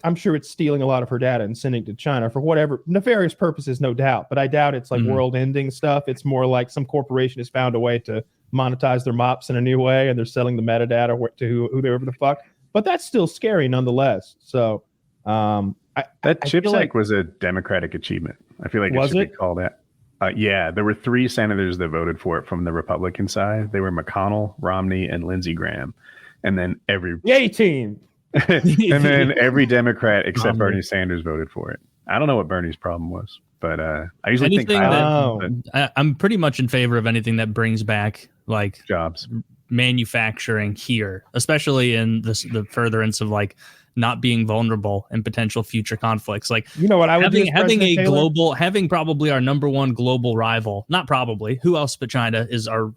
I'm sure it's stealing a lot of her data and sending it to China for whatever nefarious purposes, no doubt. But I doubt it's like world-ending stuff. It's more like some corporation has found a way to monetize their mops in a new way, and they're selling the metadata to whoever the fuck. But that's still scary nonetheless. So that CHIPS Act was a Democratic achievement. I feel like it should be called that. Yeah, there were 3 senators that voted for it from the Republican side. They were McConnell, Romney, and Lindsey Graham. And then Yay team. And then every Democrat except Bernie Sanders voted for it. I don't know what Bernie's problem was, but I usually I'm pretty much in favor of anything that brings back like jobs, manufacturing here, especially in the furtherance of like not being vulnerable in potential future conflicts. Like, what I would having probably our number one global rival, not probably, who else but China is our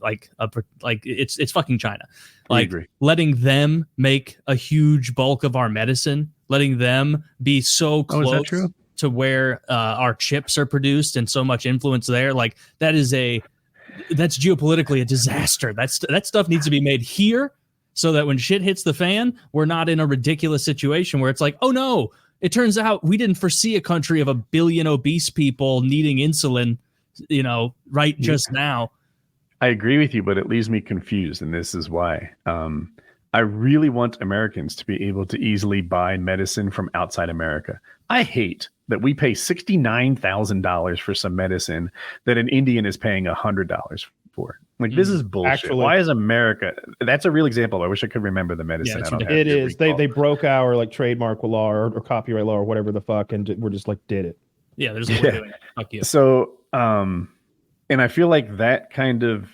it's fucking China. Like letting them make a huge bulk of our medicine, letting them be so close to where our chips are produced and so much influence there. Like that's geopolitically a disaster. That stuff needs to be made here, so that when shit hits the fan, we're not in a ridiculous situation where it's like, oh no, it turns out we didn't foresee a country of 1 billion obese people needing insulin, just now. I agree with you, but it leaves me confused, and this is why. I really want Americans to be able to easily buy medicine from outside America. I hate that we pay $69,000 for some medicine that an Indian is paying $100 for. Like, this is bullshit. Actually, why is America? That's a real example. I wish I could remember the medicine. Yeah, it is. They broke our like trademark law or copyright law or whatever the fuck, and we're just like, did it. Yeah, there's a way doing it. Fuck you. So, and I feel like that kind of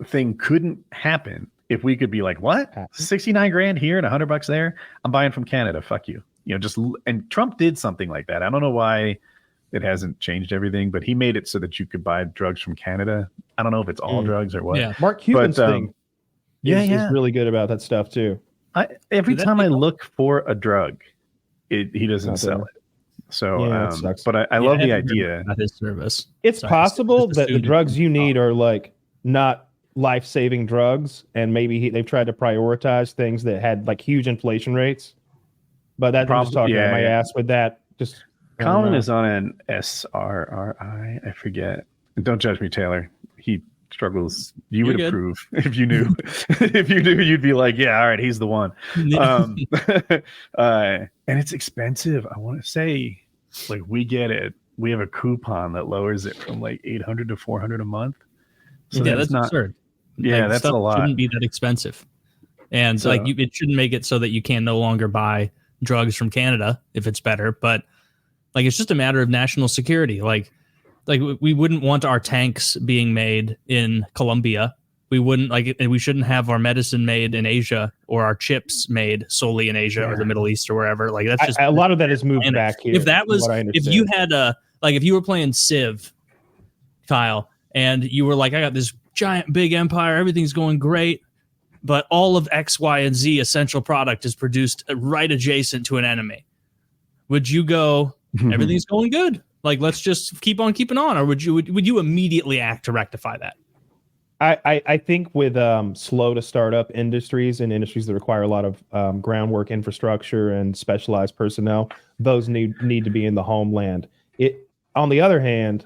thing couldn't happen if we could be like, what? 69 grand here and $100 there? I'm buying from Canada. Fuck you. And Trump did something like that. I don't know why it hasn't changed everything, but he made it so that you could buy drugs from Canada. I don't know if it's all drugs or what. Yeah. Mark Cuban's thing is really good about that stuff too. Every time I look for a drug, he doesn't sell it. So, Yeah, it sucks. but I love the idea. About his service. It's Sorry, possible just that the assumed drugs you need Oh. are like not life-saving drugs, and maybe they've tried to prioritize things that had like huge inflation rates. But that's I'm just talking out my ass with that. Just Colin is on an SRRI. I forget. Don't judge me, Taylor. He struggles. You would approve if you knew. If you knew, you'd be like, yeah, all right, he's the one. And it's expensive. I want to say, like, we get it. We have a coupon that lowers it from like $800 to $400 a month. So yeah, that's not absurd. Yeah, like, that's a lot. Shouldn't be that expensive, and so, it shouldn't make it so that you can no longer buy drugs from Canada if it's better. But like, it's just a matter of national security. Like we wouldn't want our tanks being made in Colombia. We wouldn't we shouldn't have our medicine made in Asia or our chips made solely in Asia or the Middle East or wherever. Like that's just a lot of that is moved back here. If that was, if you had if you were playing Civ, Kyle, and you were like, I got this giant big empire, everything's going great, but all of X, Y, and Z essential product is produced right adjacent to an enemy. Would you go, everything's going good, like let's just keep on keeping on, or would you immediately act to rectify that? I think with slow to start up industries and industries that require a lot of groundwork infrastructure and specialized personnel, those need to be in the homeland. On the other hand,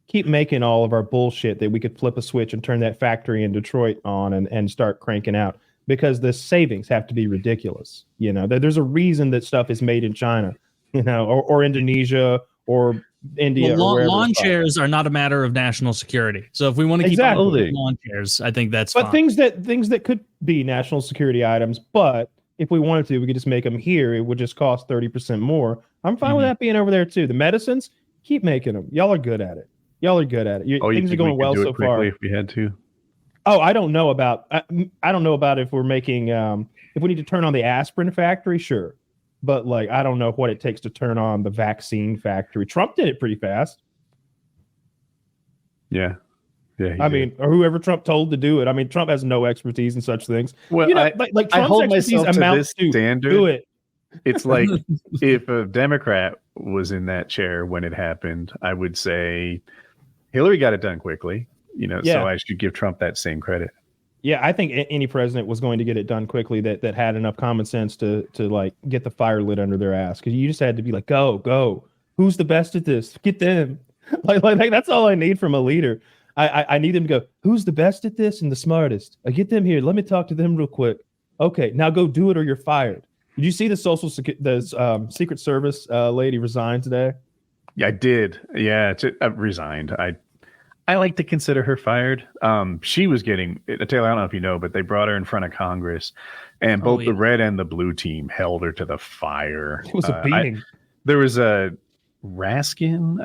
keep making all of our bullshit that we could flip a switch and turn that factory in Detroit on and start cranking out, because the savings have to be ridiculous. You know, there's a reason that stuff is made in China, you know, or Indonesia or India. Well, lawn chairs are not a matter of national security. So if we want to keep on lawn chairs, I think that's fine. Things that could be national security items, but if we wanted to, we could just make them here. It would just cost 30% more. I'm fine with that being over there too. The medicines, keep making them. Y'all are good at it. Things are going well so far. If we had to. Oh, I don't know about. I don't know about if we're making. If we need to turn on the aspirin factory, sure, but like I don't know what it takes to turn on the vaccine factory. Trump did it pretty fast. Yeah. I mean, or whoever Trump told to do it. I mean, Trump has no expertise in such things. Well, Trump's I hold myself to this to standard. Do it. It's like if a Democrat was in that chair when it happened, I would say Hillary got it done quickly, you know, so I should give Trump that same credit. Yeah, I think any president was going to get it done quickly that had enough common sense to like get the fire lit under their ass, because you just had to be like, go. Who's the best at this? Get them. like that's all I need from a leader. I need them to go, who's the best at this and the smartest? Get them here. Let me talk to them real quick. Okay, now go do it or you're fired. Did you see the Secret Service lady resigned today? Yeah, I did. Yeah, resigned. I like to consider her fired. She was getting, Taylor, I don't know if you know, but they brought her in front of Congress, and both the red and the blue team held her to the fire. It was a beating. There was a Raskin.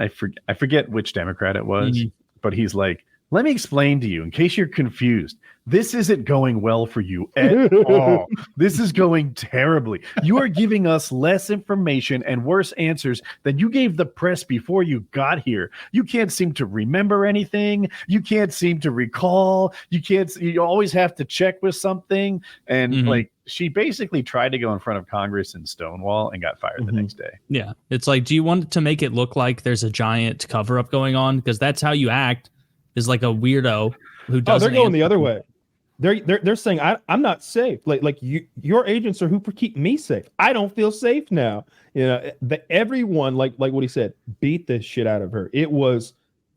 I forget which Democrat it was, but he's like, let me explain to you in case you're confused. This isn't going well for you at all. This is going terribly. You are giving us less information and worse answers than you gave the press before you got here. You can't seem to remember anything. You can't seem to recall. You always have to check with something. And like, she basically tried to go in front of Congress in Stonewall and got fired the next day. Yeah. It's like, do you want to make it look like there's a giant cover up going on? Because that's how you act, is like a weirdo who doesn't. They're going the other way. They're saying I'm not safe. Like your agents are who keep me safe. I don't feel safe now. You know, everyone like what he said, beat the shit out of her. It was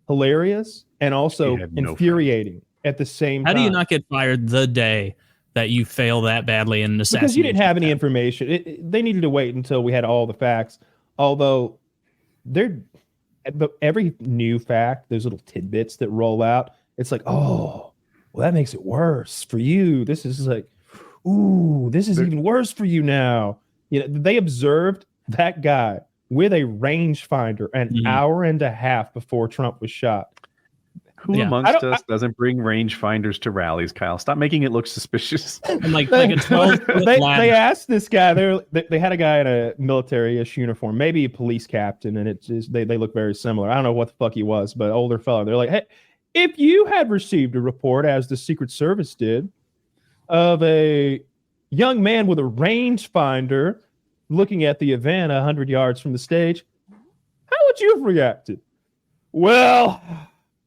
hilarious and also infuriating at the same time. How do you not get fired the day that you fail that badly in an assassination? Because you didn't have any information. They needed to wait until we had all the facts. Although every new fact, there's little tidbits that roll out. It's like, oh, well, that makes it worse for you. This is like, ooh, this is even worse for you now. You know, they observed that guy with a rangefinder an hour and a half before Trump was shot. Who amongst us doesn't bring rangefinders to rallies, Kyle? Stop making it look suspicious. And like a 12 they asked this guy. They had a guy in a military-ish uniform, maybe a police captain, and they look very similar. I don't know what the fuck he was, but older fellow. They're like, hey, if you had received a report, as the Secret Service did, of a young man with a rangefinder looking at the event 100 yards from the stage, would you have reacted? Well,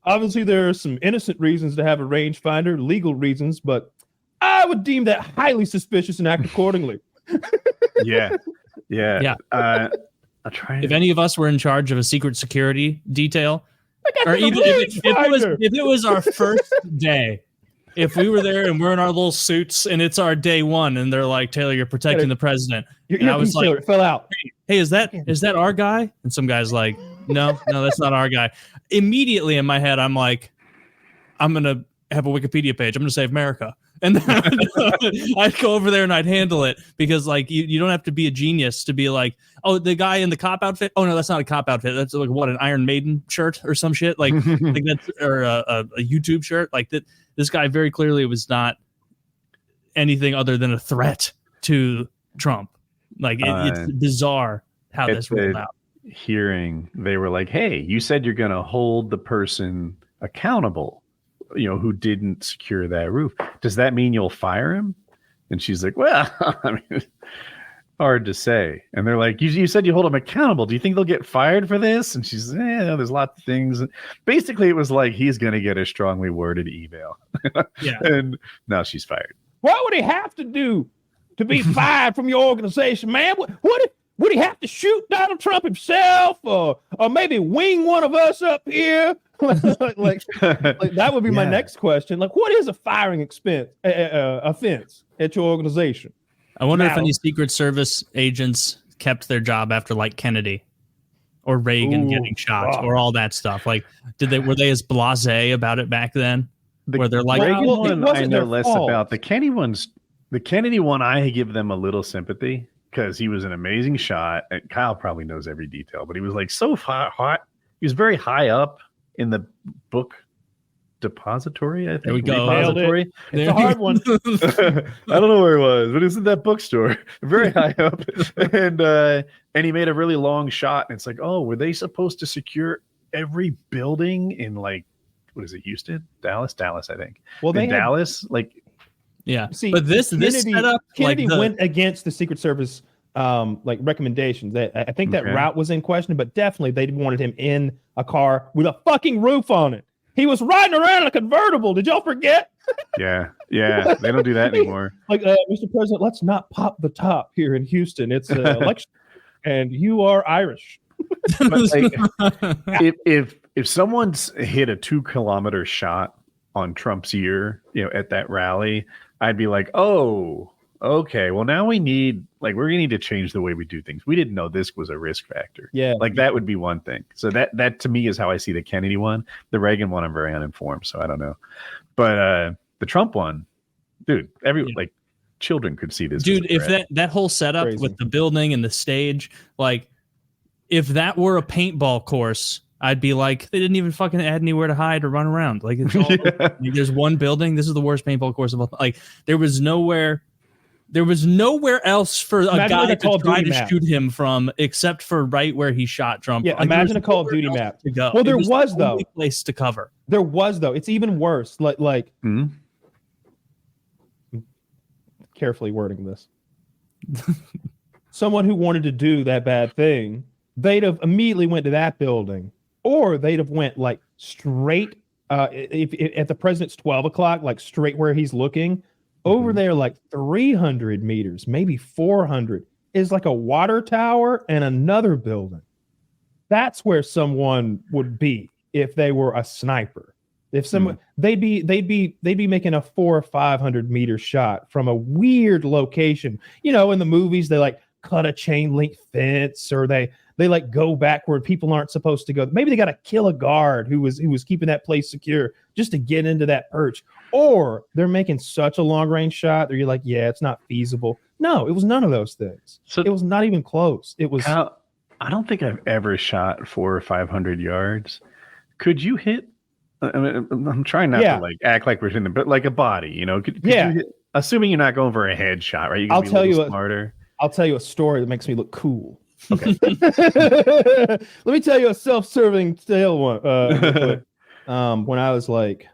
obviously there are some innocent reasons to have a rangefinder, legal reasons, but I would deem that highly suspicious and act accordingly. Yeah. I'll try. If any of us were in charge of a secret security detail, or even if it was our first day, if we were there and we're in our little suits and it's our day one, and they're like, "Taylor, you're protecting the president," and I was like, it fell out. Hey, is that our guy? And some guy's like, no, that's not our guy. Immediately in my head, I'm like, I'm gonna have a Wikipedia page. I'm gonna save America. And then I'd go over there and I'd handle it, because like you don't have to be a genius to be like, oh, the guy in the cop outfit. Oh no, that's not a cop outfit. That's like what, an Iron Maiden shirt or some shit, like that's, or a YouTube shirt. Like that. This guy very clearly was not anything other than a threat to Trump. Like it's bizarre how this rolled out. Hearing they were like, hey, you said you're going to hold the person accountable, who didn't secure that roof. Does that mean you'll fire him? And she's like, well, I mean, hard to say. And they're like, you said you hold him accountable. Do you think they'll get fired for this? And she's, there's lots of things. Basically, it was like, he's going to get a strongly worded email. Yeah. And now she's fired. What would he have to do to be fired from your organization, man? Would he have to shoot Donald Trump himself, or maybe wing one of us up here? like that would be my next question. Like, what is a firing offense at your organization? I wonder if any Secret Service agents kept their job after like Kennedy or Reagan getting shot or all that stuff. Like, were they as blasé about it back then? Where they're like, Reagan one, I know less about. The Kennedy one, I give them a little sympathy, because he was an amazing shot. And Kyle probably knows every detail, but he was like so hot. He was very high up in the book depository, I think. There we go. Repository. It's a hard one. I don't know where he was, but it's in that bookstore. Very high up. And he made a really long shot. And it's like, oh, were they supposed to secure every building in, like, what is it, Houston? Dallas, I think. Well, Dallas, like, yeah. See, but this setup, Kennedy went against the Secret Service recommendations. I think that route was in question, but definitely they wanted him in a car with a fucking roof on it. He was riding around in a convertible. Did y'all forget? Yeah. They don't do that anymore. Like, Mr. President, let's not pop the top here in Houston. It's election, and you are Irish. But like, if someone's hit a 2-kilometer shot on Trump's ear, at that rally, I'd be like, oh, okay. Well, now we're gonna need to change the way we do things. We didn't know this was a risk factor. Yeah, like that would be one thing. So that to me is how I see the Kennedy one. The Reagan one, I'm very uninformed, so I don't know. But the Trump one, dude, like children could see this. Dude, if that whole setup with the building and the stage, like if that were a paintball course, I'd be like, they didn't even fucking add anywhere to hide or run around. Like, it's all, like, there's one building. This is the worst paintball course of all. Like, there was nowhere else for a guy to try to shoot him from, except for right where he shot Trump. Yeah, like, imagine a Call of Duty map. To go. Well, there was though place to cover. There was though. It's even worse. Like carefully wording this. Someone who wanted to do that bad thing, they'd have immediately went to that building. Or they'd have went like straight if at the president's 12 o'clock, like straight where he's looking. Over there, like 300 meters, maybe 400, is like a water tower and another building. That's where someone would be if they were a sniper. If someone they'd be making a 400 or 500 meter shot from a weird location. In the movies they like cut a chain link fence, or they like go back where people aren't supposed to go. Maybe they got to kill a guard who was keeping that place secure just to get into that perch. Or they're making such a long range shot that you're like, yeah, it's not feasible. No, it was none of those things. So it was not even close. It was. I don't think I've ever shot 400 or 500 yards. Could you hit? I mean, I'm trying not to like act like we're hitting, but like a body, Could you hit, assuming you're not going for a headshot, right? I'll tell you smarter. I'll tell you a story that makes me look cool. Okay. Let me tell you a self-serving tale one. When I was like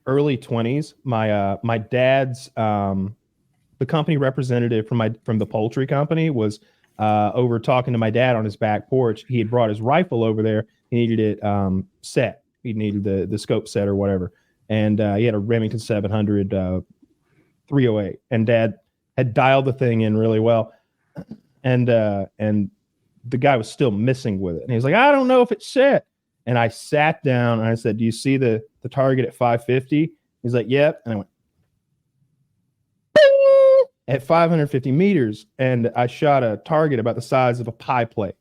early 20s, my dad's the company representative from the poultry company was over talking to my dad on his back porch. He had brought his rifle over there. He needed it set. He needed the scope set or whatever. And he had a Remington 700 308. And Dad had dialed the thing in really well. And the guy was still missing with it. And he was like, I don't know if it's set. And I sat down and I said, do you see the target at 550? He's like, yep. And I went, at 550 meters, and I shot a target about the size of a pie plate,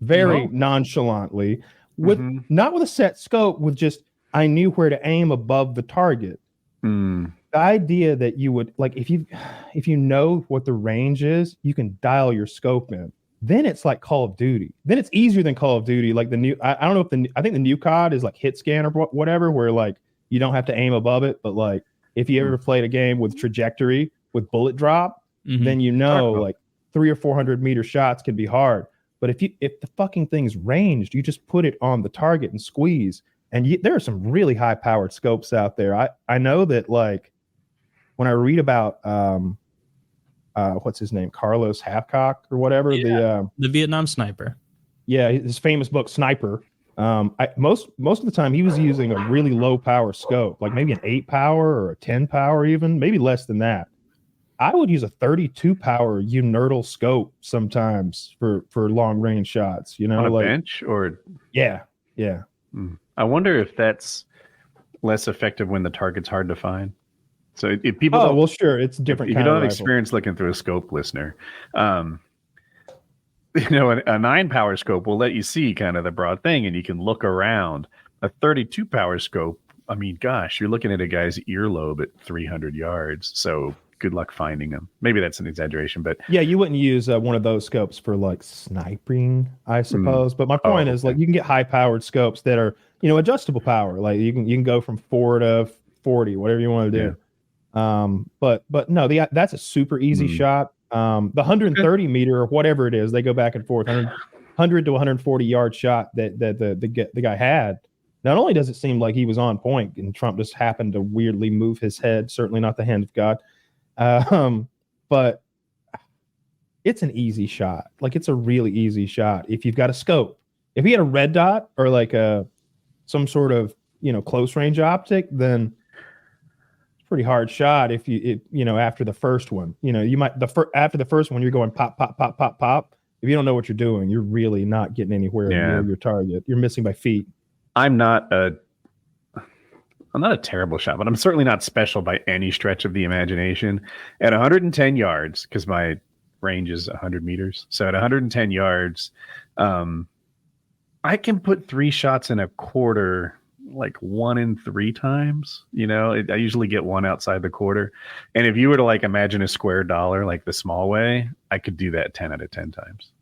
very nonchalantly, with not with a set scope, with just I knew where to aim above the target. The idea that you would like if you know what the range is, you can dial your scope in. Then it's like Call of Duty. Then it's easier than Call of Duty. Like the new, I don't know if I think the new COD is like hit scan or whatever, where like you don't have to aim above it, but like if you ever played a game with trajectory with bullet drop, then you know like 300 or 400 meter shots can be hard. But if the fucking thing's ranged, you just put it on the target and squeeze. And there are some really high powered scopes out there. I know that like when I read about what's his name, Carlos Hathcock or whatever, the Vietnam sniper. Yeah, his famous book Sniper. Most of the time he was using a really low power scope, like maybe an 8 power or a 10 power, even maybe less than that. I would use a 32 power Unertal scope sometimes for long range shots. You know, on a like bench or yeah. I wonder if that's less effective when the target's hard to find. So if people, well, sure, it's different. If you don't have experience looking through a scope, listener, a 9 power scope will let you see kind of the broad thing, and you can look around. A 32 power scope, I mean, gosh, you're looking at a guy's earlobe at 300 yards. So good luck finding them. Maybe that's an exaggeration, but yeah, you wouldn't use one of those scopes for like sniping, I suppose. But my point is, like, you can get high powered scopes that are, adjustable power. Like you can go from 4 to 40, whatever you want to do. But no, that's a super easy shot. The 130 meter or whatever it is, they go back and forth, 100 to 140 yard shot that the guy had. Not only does it seem like he was on point and Trump just happened to weirdly move his head, certainly not the hand of God. But it's an easy shot. Like it's a really easy shot. If you've got a scope, if he had a red dot or like some sort of, close range optic, then it's a pretty hard shot. If after the first one, you might, after the first one, you're going pop, pop, pop, pop, pop. If you don't know what you're doing, you're really not getting anywhere near your target. You're missing by feet. I'm not a terrible shot, but I'm certainly not special by any stretch of the imagination. At 110 yards, because my range is 100 meters. So at 110 yards, I can put 3 shots in a quarter, like 1 in 3 times. I usually get 1 outside the quarter. And if you were to like imagine a square dollar, like the small way, I could do that 10 out of 10 times.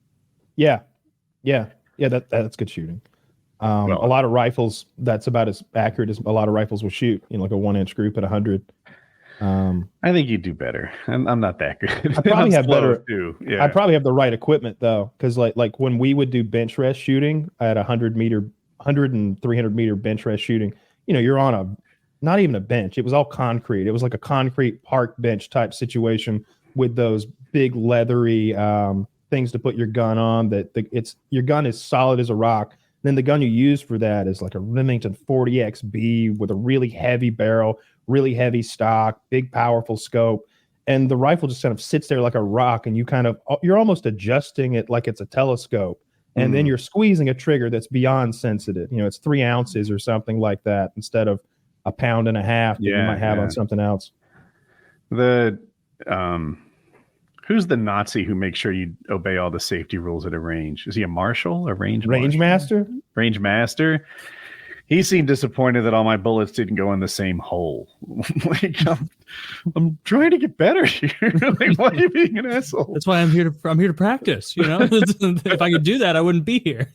Yeah. That's good shooting. A lot of rifles, that's about as accurate as a lot of rifles will shoot, like a 1-inch group at 100. I think you do better. I'm not that good. I probably have better too. Yeah. I probably have the right equipment though, because like when we would do bench rest shooting at 100 and 300 meter bench rest shooting, you're on not even a bench. It was all concrete. It was like a concrete park bench type situation with those big leathery things to put your gun on. Your gun is solid as a rock. Then the gun you use for that is like a Remington 40XB with a really heavy barrel, really heavy stock, big powerful scope, and the rifle just kind of sits there like a rock, and you're almost adjusting it like it's a telescope, and then you're squeezing a trigger that's beyond sensitive. It's 3 ounces or something like that instead of 1.5 pounds that you might have on something else. Who's the Nazi who makes sure you obey all the safety rules at a range? Is he a marshal, a range master? Range master. He seemed disappointed that all my bullets didn't go in the same hole. Like, I'm trying to get better here. Like, why are you being an asshole? That's why I'm here to practice. If I could do that, I wouldn't be here.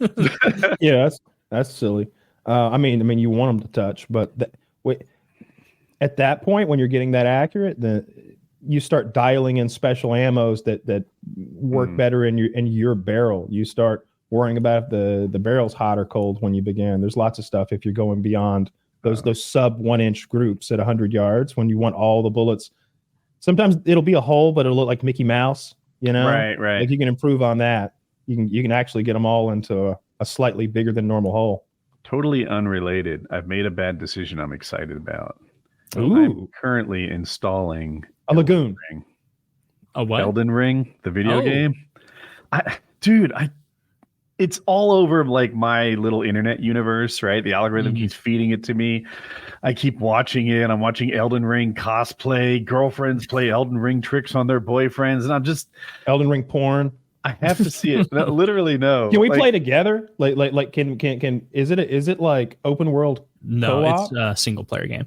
Yeah, that's silly. I mean, you want them to touch, but at that point, when you're getting that accurate, you start dialing in special ammos that work better in your barrel. You start worrying about if the barrel's hot or cold when you begin. There's lots of stuff if you're going beyond those sub 1-inch groups at 100 yards when you want all the bullets. Sometimes it'll be a hole, but it'll look like Mickey Mouse. You know, right. Like you can improve on that. You can actually get them all into a slightly bigger than normal hole. Totally unrelated. I've made a bad decision I'm excited about. Ooh. I'm currently installing A lagoon. Ring. A what? Elden Ring, the video game. It's all over like my little internet universe, right? The algorithm keeps feeding it to me. I keep watching it. I'm watching Elden Ring cosplay. Girlfriends play Elden Ring tricks on their boyfriends, and I'm just Elden Ring porn. I have to see it. No, literally, no. Can we play together? Like can is it like open world? No, co-op? it's a single player game.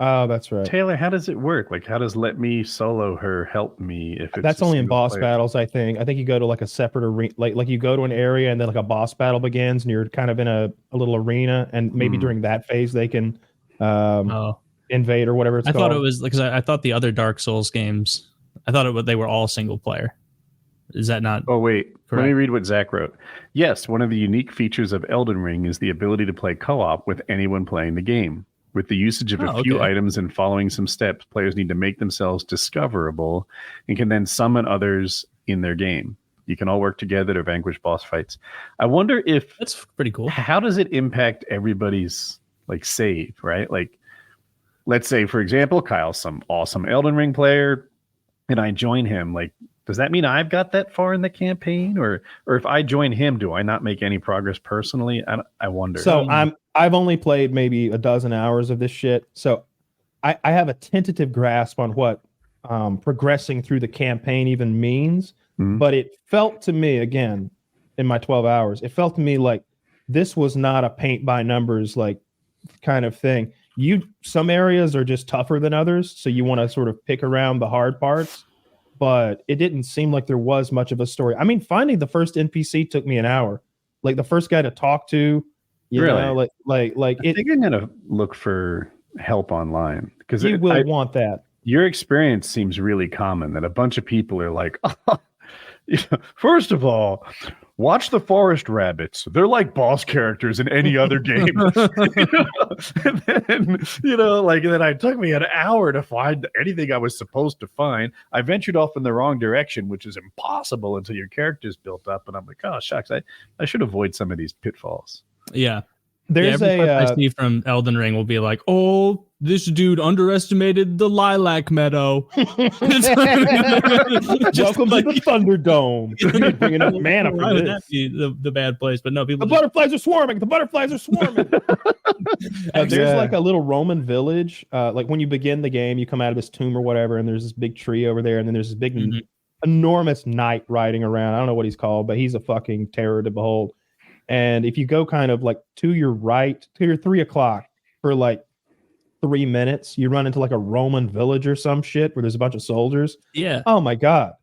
That's right. Taylor, how does it work? Like, how does let me solo her help me if it's That's only in boss player? battles? I think you go to like a separate arena, like you go to an area and then like a boss battle begins and you're kind of in a little arena, and maybe during that phase they can invade or whatever it's called. I thought it was because I thought the other Dark Souls games, they were all single player. Is that not? Oh, wait. Correct? Let me read what Zach wrote. Yes, one of the unique features of Elden Ring is the ability to play co-op with anyone playing the game. With the usage of a few items and following some steps, players need to make themselves discoverable and can then summon others in their game. You can all work together to vanquish boss fights. I wonder if... That's pretty cool. How does it impact everybody's like save, right? Like, let's say, for example, Kyle's some awesome Elden Ring player, and I join him. Like, does that mean I've got that far in the campaign, or if I join him, do I not make any progress personally? I wonder. So I've only played maybe a dozen hours of this shit, so I have a tentative grasp on what progressing through the campaign even means. But it felt to me, again, in my 12 hours, it felt to me like this was not a paint by numbers like kind of thing. Some areas are just tougher than others, so you want to sort of pick around the hard parts. But it didn't seem like there was much of a story. I mean, finding the first NPC took me an hour. Like the first guy to talk to, you know, like I think I'm gonna look for help online because you will want that. Your experience seems really common. That a bunch of people are like, first of all, watch the forest rabbits. They're like boss characters in any other game. And then, then it took me an hour to find anything I was supposed to find. I ventured off in the wrong direction, which is impossible until your character's built up. And I'm like, oh, shucks, I should avoid some of these pitfalls. Yeah. There's I see from Elden Ring will be like, oh, this dude underestimated the lilac meadow. Welcome to the Thunderdome. Bringing up mana for this. The bad place, but no, people. The butterflies are swarming. The butterflies are swarming. There's like a little Roman village. Like when you begin the game, you come out of this tomb or whatever, and there's this big tree over there, and then there's this big, enormous knight riding around. I don't know what he's called, but he's a fucking terror to behold. And if you go kind of like to your right, to your 3 o'clock for like 3 minutes, you run into like a Roman village or some shit where there's a bunch of soldiers. Yeah. Oh my God.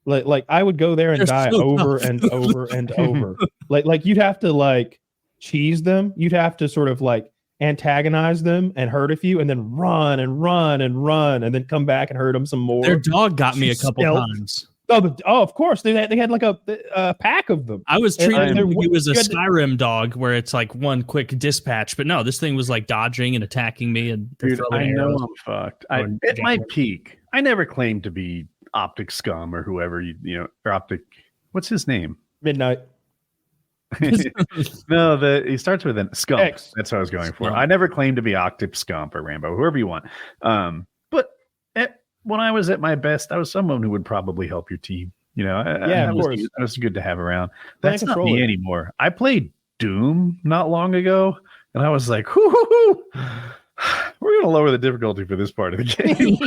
Like I would go there and die over and over and over. Like you'd have to like cheese them. You'd have to sort of like antagonize them and hurt a few and then run and run and run and then come back and hurt them some more. Their dog got me a couple times. Oh, of course. They had like a pack of them. I was treating it was a Skyrim dog where it's like one quick dispatch, but no, this thing was like dodging and attacking me. And dude, I know I'm fucked. At my peak, I never claimed to be Optic Scum or whoever or Optic. What's his name? Midnight. No, he starts with a Scump. X. That's what I was going for. I never claimed to be Octip Scump or Rambo, whoever you want. When I was at my best, I was someone who would probably help your team. Of course. That was good to have around. That's not me anymore. I played Doom not long ago, and I was like, we're going to lower the difficulty for this part of the game.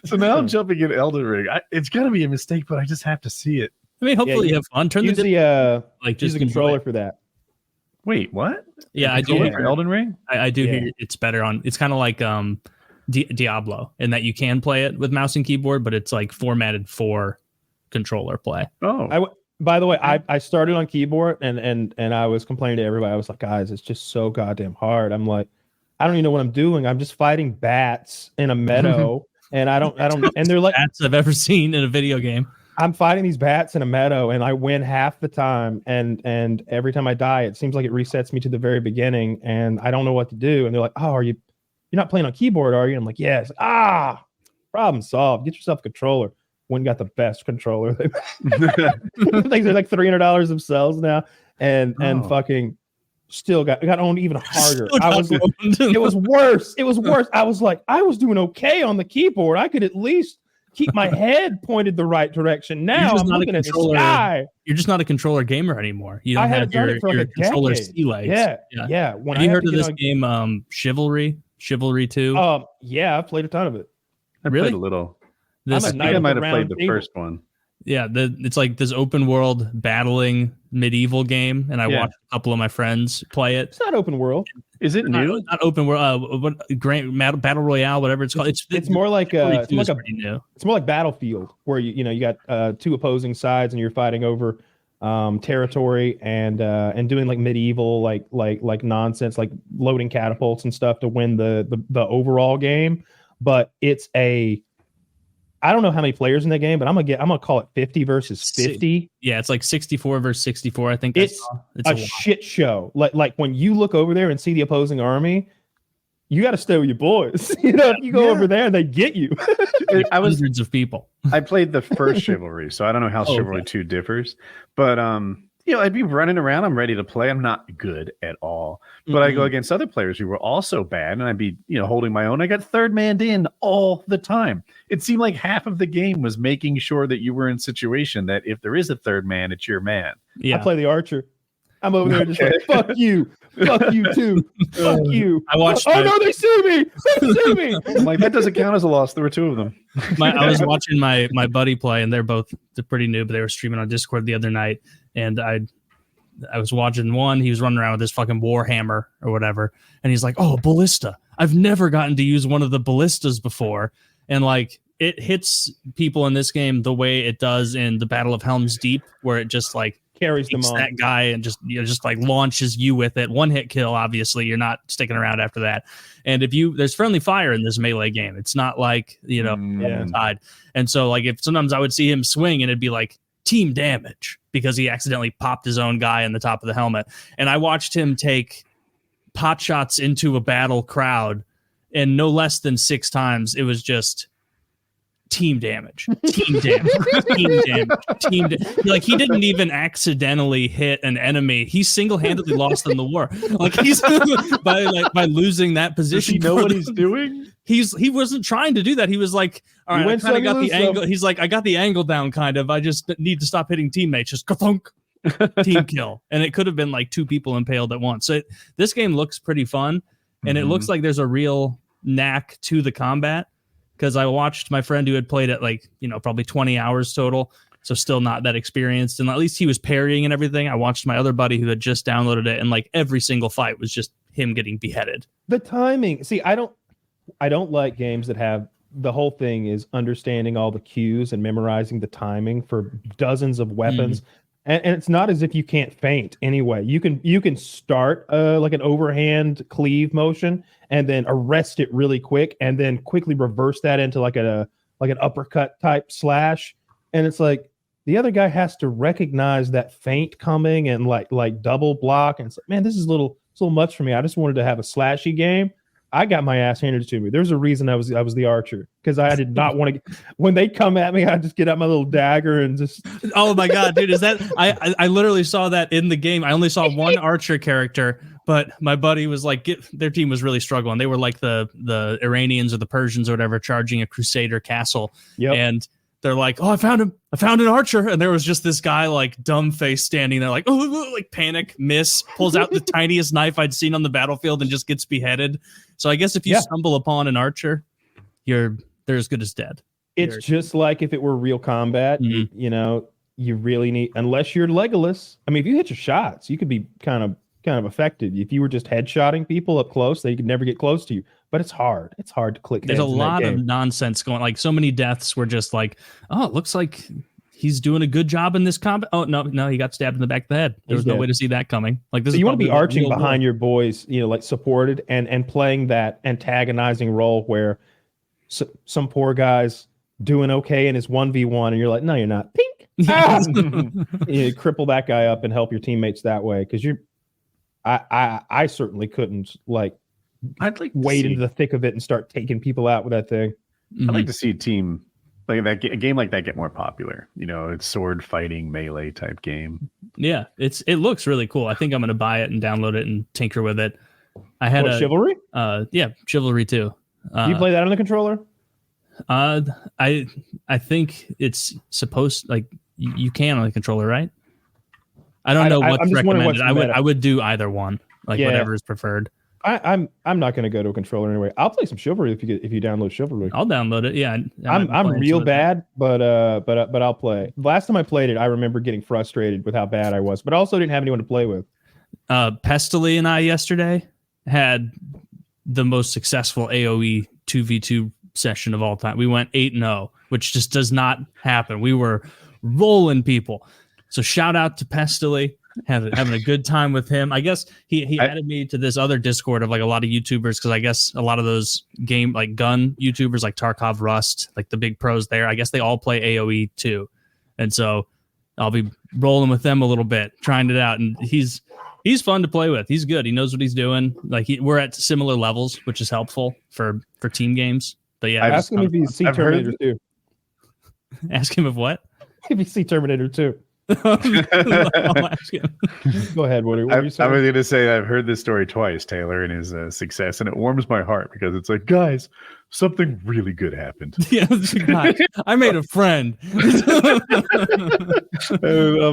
So now I'm jumping in Elden Ring. It's going to be a mistake, but I just have to see it. I mean, hopefully you have fun. Use the controller for that. Wait, what? Yeah, I do. For Elden Ring? I do hear it's better on. It's kind of like Diablo in that you can play it with mouse and keyboard, but it's like formatted for controller play. By the way, I started on keyboard and I was complaining to everybody. I was like, guys, it's just so goddamn hard. I'm like, I don't even know what I'm doing. I'm just fighting bats in a meadow, and I don't. And they're like bats I've ever seen in a video game. I'm fighting these bats in a meadow, and I win half the time. And every time I die, it seems like it resets me to the very beginning, and I don't know what to do. And they're like, oh, you're not playing on keyboard, are you? I'm like, yes. Problem solved. Get yourself a controller. Went and got the best controller. Things are like $300 themselves now, and fucking still got owned even harder. It was worse. It was worse. I was like, I was doing okay on the keyboard. I could at least keep my head pointed the right direction. Now I'm looking at the sky. You're just not a controller gamer anymore. You don't have your controller sea legs. Yeah. When have you heard of this game, Chivalry 2? Yeah, I've played a ton of it. I played a little. I think I might have played the first one. Yeah, it's like this open world battling medieval game, and I watched a couple of my friends play it. It's not open world. Is it new? Not open world. Battle Royale, whatever it's called. It's more like it's more like Battlefield, where you got two opposing sides and you're fighting over territory and doing like medieval like nonsense, like loading catapults and stuff to win the overall game. But it's I don't know how many players in that game, but I'm gonna call it 50 versus 50. Yeah, it's like 64 versus 64. I think it's a shit show. Like when you look over there and see the opposing army, you got to stay with your boys. If you go over there, they get you. Hundreds of people. I played the first Chivalry, so I don't know how Chivalry 2 differs. But I'd be running around. I'm ready to play. I'm not good at all. But I go against other players who were also bad, and I'd be, holding my own. I got third manned in all the time. It seemed like half of the game was making sure that you were in situation that if there is a third man, it's your man. Yeah. I play the archer. I'm over there just like, fuck you. Fuck you too. Fuck you. I watched. No, they sue me. They sue me. I'm like, that doesn't count as a loss. There were two of them. I was watching my buddy play, and they're pretty new, but they were streaming on Discord the other night, and I was watching one. He was running around with this fucking Warhammer or whatever, and he's like, "Oh, ballista! I've never gotten to use one of the ballistas before," and like it hits people in this game the way it does in the Battle of Helm's Deep, where it just like carries them on that guy and just like launches you with it. One hit kill, obviously. You're not sticking around after that. And there's friendly fire in this melee game. It's not like, side. And so like if sometimes I would see him swing and it'd be like team damage because he accidentally popped his own guy in the top of the helmet. And I watched him take pot shots into a battle crowd, and no less than 6 times it was just team damage. Like he didn't even accidentally hit an enemy. He single-handedly lost them the war. Like he's by losing that position. Does he know what he's doing? He wasn't trying to do that. He was like, all right, I kind of got the angle. He's like, I got the angle down kind of. I just need to stop hitting teammates. Just ka-thunk. Team kill. And it could have been like 2 people impaled at once. So this game looks pretty fun, and it looks like there's a real knack to the combat. Because I watched my friend who had played it like, probably 20 hours total. So still not that experienced. And at least he was parrying and everything. I watched my other buddy who had just downloaded it. And like every single fight was just him getting beheaded. The timing. See, I don't like games that have the whole thing is understanding all the cues and memorizing the timing for dozens of weapons. And it's not as if you can't feint anyway. You can start like an overhand cleave motion and then arrest it really quick and then quickly reverse that into like an uppercut type slash. And it's like the other guy has to recognize that feint coming and like double block. And it's like, man, this is a little much for me. I just wanted to have a slashy game. I got my ass handed to me. There's a reason I was the archer, because I did not want to. When they come at me, I just get out my little dagger and just. Oh my god, dude! Is that I literally saw that in the game. I only saw one archer character, but my buddy was like, their team was really struggling. They were like the Iranians or the Persians or whatever, charging a Crusader castle, and they're like, "Oh, I found him! I found an archer!" And there was just this guy, like dumb face, standing there, like, "Oh!" Like panic, miss, pulls out the tiniest knife I'd seen on the battlefield, and just gets beheaded. So I guess if you stumble upon an archer, they're as good as dead. It's just like if it were real combat. You really need, unless you're Legolas. I mean, if you hit your shots, you could be kind of affected. If you were just headshotting people up close, they could never get close to you. But it's hard. It's hard to click. There's a lot of nonsense going. Like so many deaths were just like, oh, it looks like he's doing a good job in this combat. Oh no, he got stabbed in the back of the head. There was no way to see that coming. Like this. So you want to be arching behind your boys, like supported and playing that antagonizing role where some poor guy's doing okay in his 1v1, and you're like, no, you're not. Pink. You cripple that guy up and help your teammates that way, because I certainly couldn't I'd like wade into the thick of it and start taking people out with that thing. I'd like to see team like a game like that get more popular. You know, it's sword fighting melee type game. Yeah, it looks really cool. I think I'm gonna buy it and download it and tinker with it. I had Chivalry? Yeah, Chivalry too. Do you play that on the controller? I think it's supposed like you can on the controller, right? I don't know what's recommended. I would do either one, like whatever is preferred. I'm not going to go to a controller anyway. I'll play some Chivalry if you download Chivalry. I'll download it. Yeah, I'm real bad, but I'll play. Last time I played it, I remember getting frustrated with how bad I was, but I also didn't have anyone to play with. Pestily and I yesterday had the most successful AOE 2v2 session of all time. We went 8-0, which just does not happen. We were rolling people. So shout out to Pestily. Having a good time with him. I guess he added me to this other Discord of like a lot of YouTubers, because I guess a lot of those game like gun YouTubers like Tarkov Rust, like the big pros there, I guess they all play AoE too. And so I'll be rolling with them a little bit, trying it out. And he's fun to play with. He's good. He knows what he's doing. Like we're at similar levels, which is helpful for team games. But yeah, ask him if he's seen Terminator 2. Ask him if what? If he's seen Terminator 2. Go ahead, Woody. What were you saying? I was going to say I've heard this story twice, Taylor, and his success, and it warms my heart because it's like, guys, something really good happened. Yeah, God, I made a friend. I'm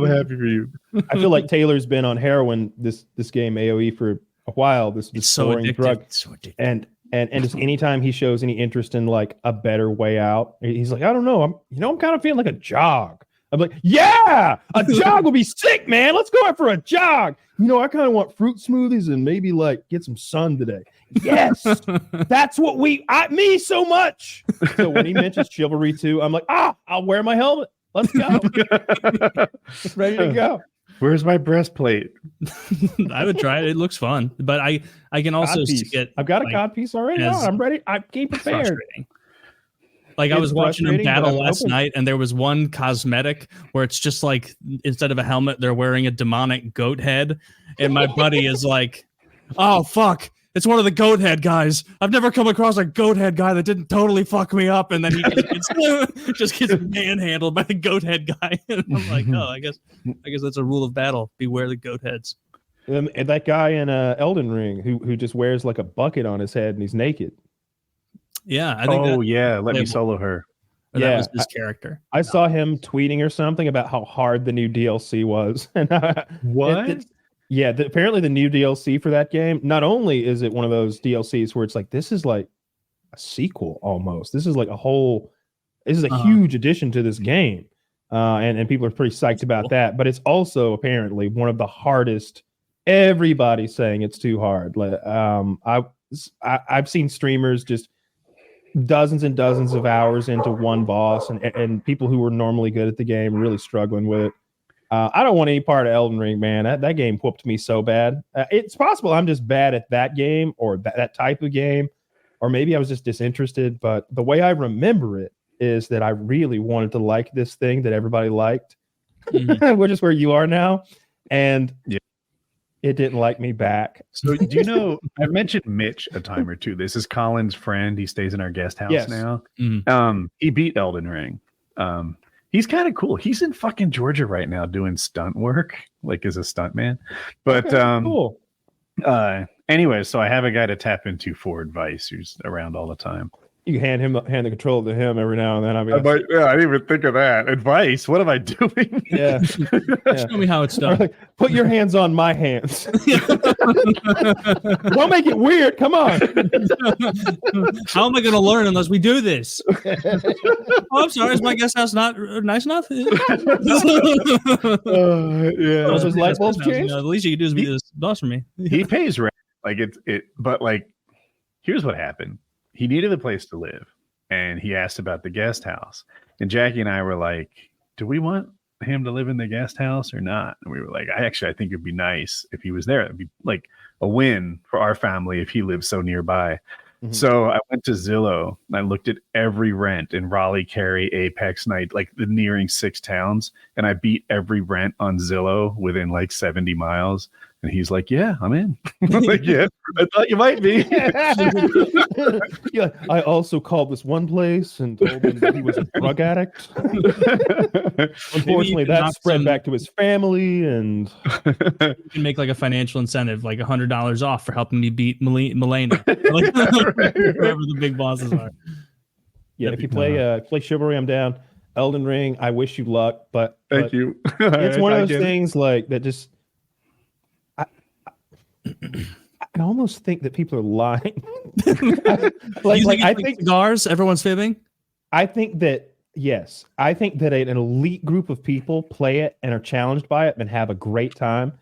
happy for you. I feel like Taylor's been on heroin this game AOE for a while. This boring drug, and just anytime he shows any interest in like a better way out, he's like, I don't know, I'm kind of feeling like a jog. I'm like, yeah, a jog will be sick, man. Let's go out for a jog. I kind of want fruit smoothies and maybe like get some sun today. Yes, that's what me so much. So when he mentions Chivalry 2, I'm like, I'll wear my helmet. Let's go. Ready to go. Where's my breastplate? I would try it. It looks fun, but I can also get. I've got a cod piece already. I'm ready. I came prepared. Like I was watching him battle last night, and there was one cosmetic where it's just like instead of a helmet, they're wearing a demonic goat head. And my buddy is like, "Oh fuck, it's one of the goat head guys. I've never come across a goat head guy that didn't totally fuck me up." And then he just gets manhandled by the goat head guy. And I'm like, "Oh, I guess that's a rule of battle. Beware the goat heads." And that guy in Elden Ring who just wears like a bucket on his head and he's naked. Yeah, I think. Let me solo her. That was his character. I saw him tweeting or something about how hard the new DLC was. What? Apparently the new DLC for that game. Not only is it one of those DLCs where it's like this is like a sequel almost. This is like This is a huge addition to this game, and people are pretty psyched about that. But it's also apparently one of the hardest. Everybody's saying it's too hard. I've seen streamers just dozens and dozens of hours into one boss, and people who were normally good at the game really struggling with it. I don't want any part of Elden Ring, man. That game whooped me so bad. It's possible I'm just bad at that game or that type of game, or maybe I was just disinterested. But the way I remember it is that I really wanted to like this thing that everybody liked, which is where you are now. And it didn't like me back. So do you know, I've mentioned Mitch a time or two. This is Colin's friend. He stays in our guest house now. Mm-hmm. He beat Elden Ring. He's kind of cool. He's in fucking Georgia right now doing stunt work, like as a stuntman. But cool. Anyway, so I have a guy to tap into for advice who's around all the time. You hand the control to him every now and then. I didn't even think of that. Advice? What am I doing? Yeah. Show me how it's done. Like, put your hands on my hands. Don't make it weird. Come on. How am I going to learn unless we do this? I'm sorry. Is my guest house not nice enough? Those light bulbs change? The least you can do is be this boss for me. He pays rent. Like but like, here's what happened. He needed a place to live, and he asked about the guest house. And Jackie and I were like, do we want him to live in the guest house or not? And we were like, I think it'd be nice if he was there. It'd be like a win for our family if he lived so nearby. Mm-hmm. So I went to Zillow and I looked at every rent in Raleigh, Cary, Apex, Night, like the nearing 6 towns. And I beat every rent on Zillow within like 70 miles. And he's like, yeah, I'm in. I'm like, yeah, I thought you might be. Yeah, I also called this one place and told him that he was a drug addict. Unfortunately, that spread back to his family, and you can make like a financial incentive, like $100 off for helping me beat Milena, like, whoever the big bosses are. Yeah, if you play Chivalry, I'm down. Elden Ring, I wish you luck, but thank you. It's one of those things like that. Just I almost think that people are lying. I think cigars. Everyone's fibbing. I think that yes. I think that an elite group of people play it and are challenged by it and have a great time,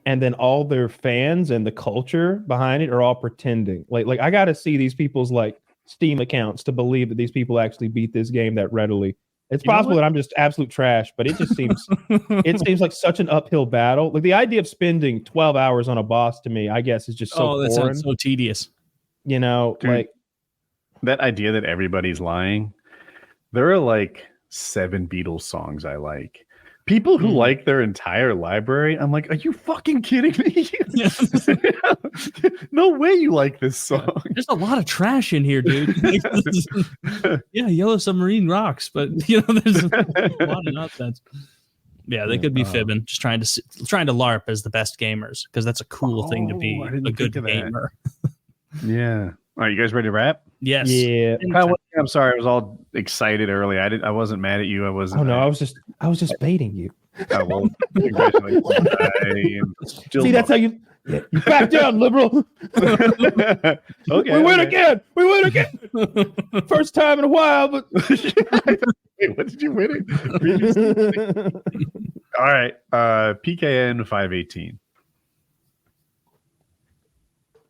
and then all their fans and the culture behind it are all pretending. Like I got to see these people's like Steam accounts to believe that these people actually beat this game that readily. It's possible that I'm just absolute trash, but it just seems like such an uphill battle. Like the idea of spending 12 hours on a boss to me, I guess, is just so foreign. That sounds so tedious. You know, dude, like that idea that everybody's lying. There are like 7 Beatles songs I like. People who like their entire library, I'm like, are you fucking kidding me? No way you like this song. There's a lot of trash in here, dude. Yeah, Yellow Submarine rocks, but you know, there's a lot of nonsense. Yeah, they could be fibbing, just trying to LARP as the best gamers, because that's a cool thing to be, a good gamer. Yeah. All right, you guys ready to wrap? Yes. Yeah. I'm sorry, I was all excited early. I wasn't mad at you. I wasn't. Oh no, I was just baiting you. Oh well, congratulations. See, that's how you back down, liberal. Okay, we win again. We win again. First time in a while, but wait, what did you win? All right, PKN 518.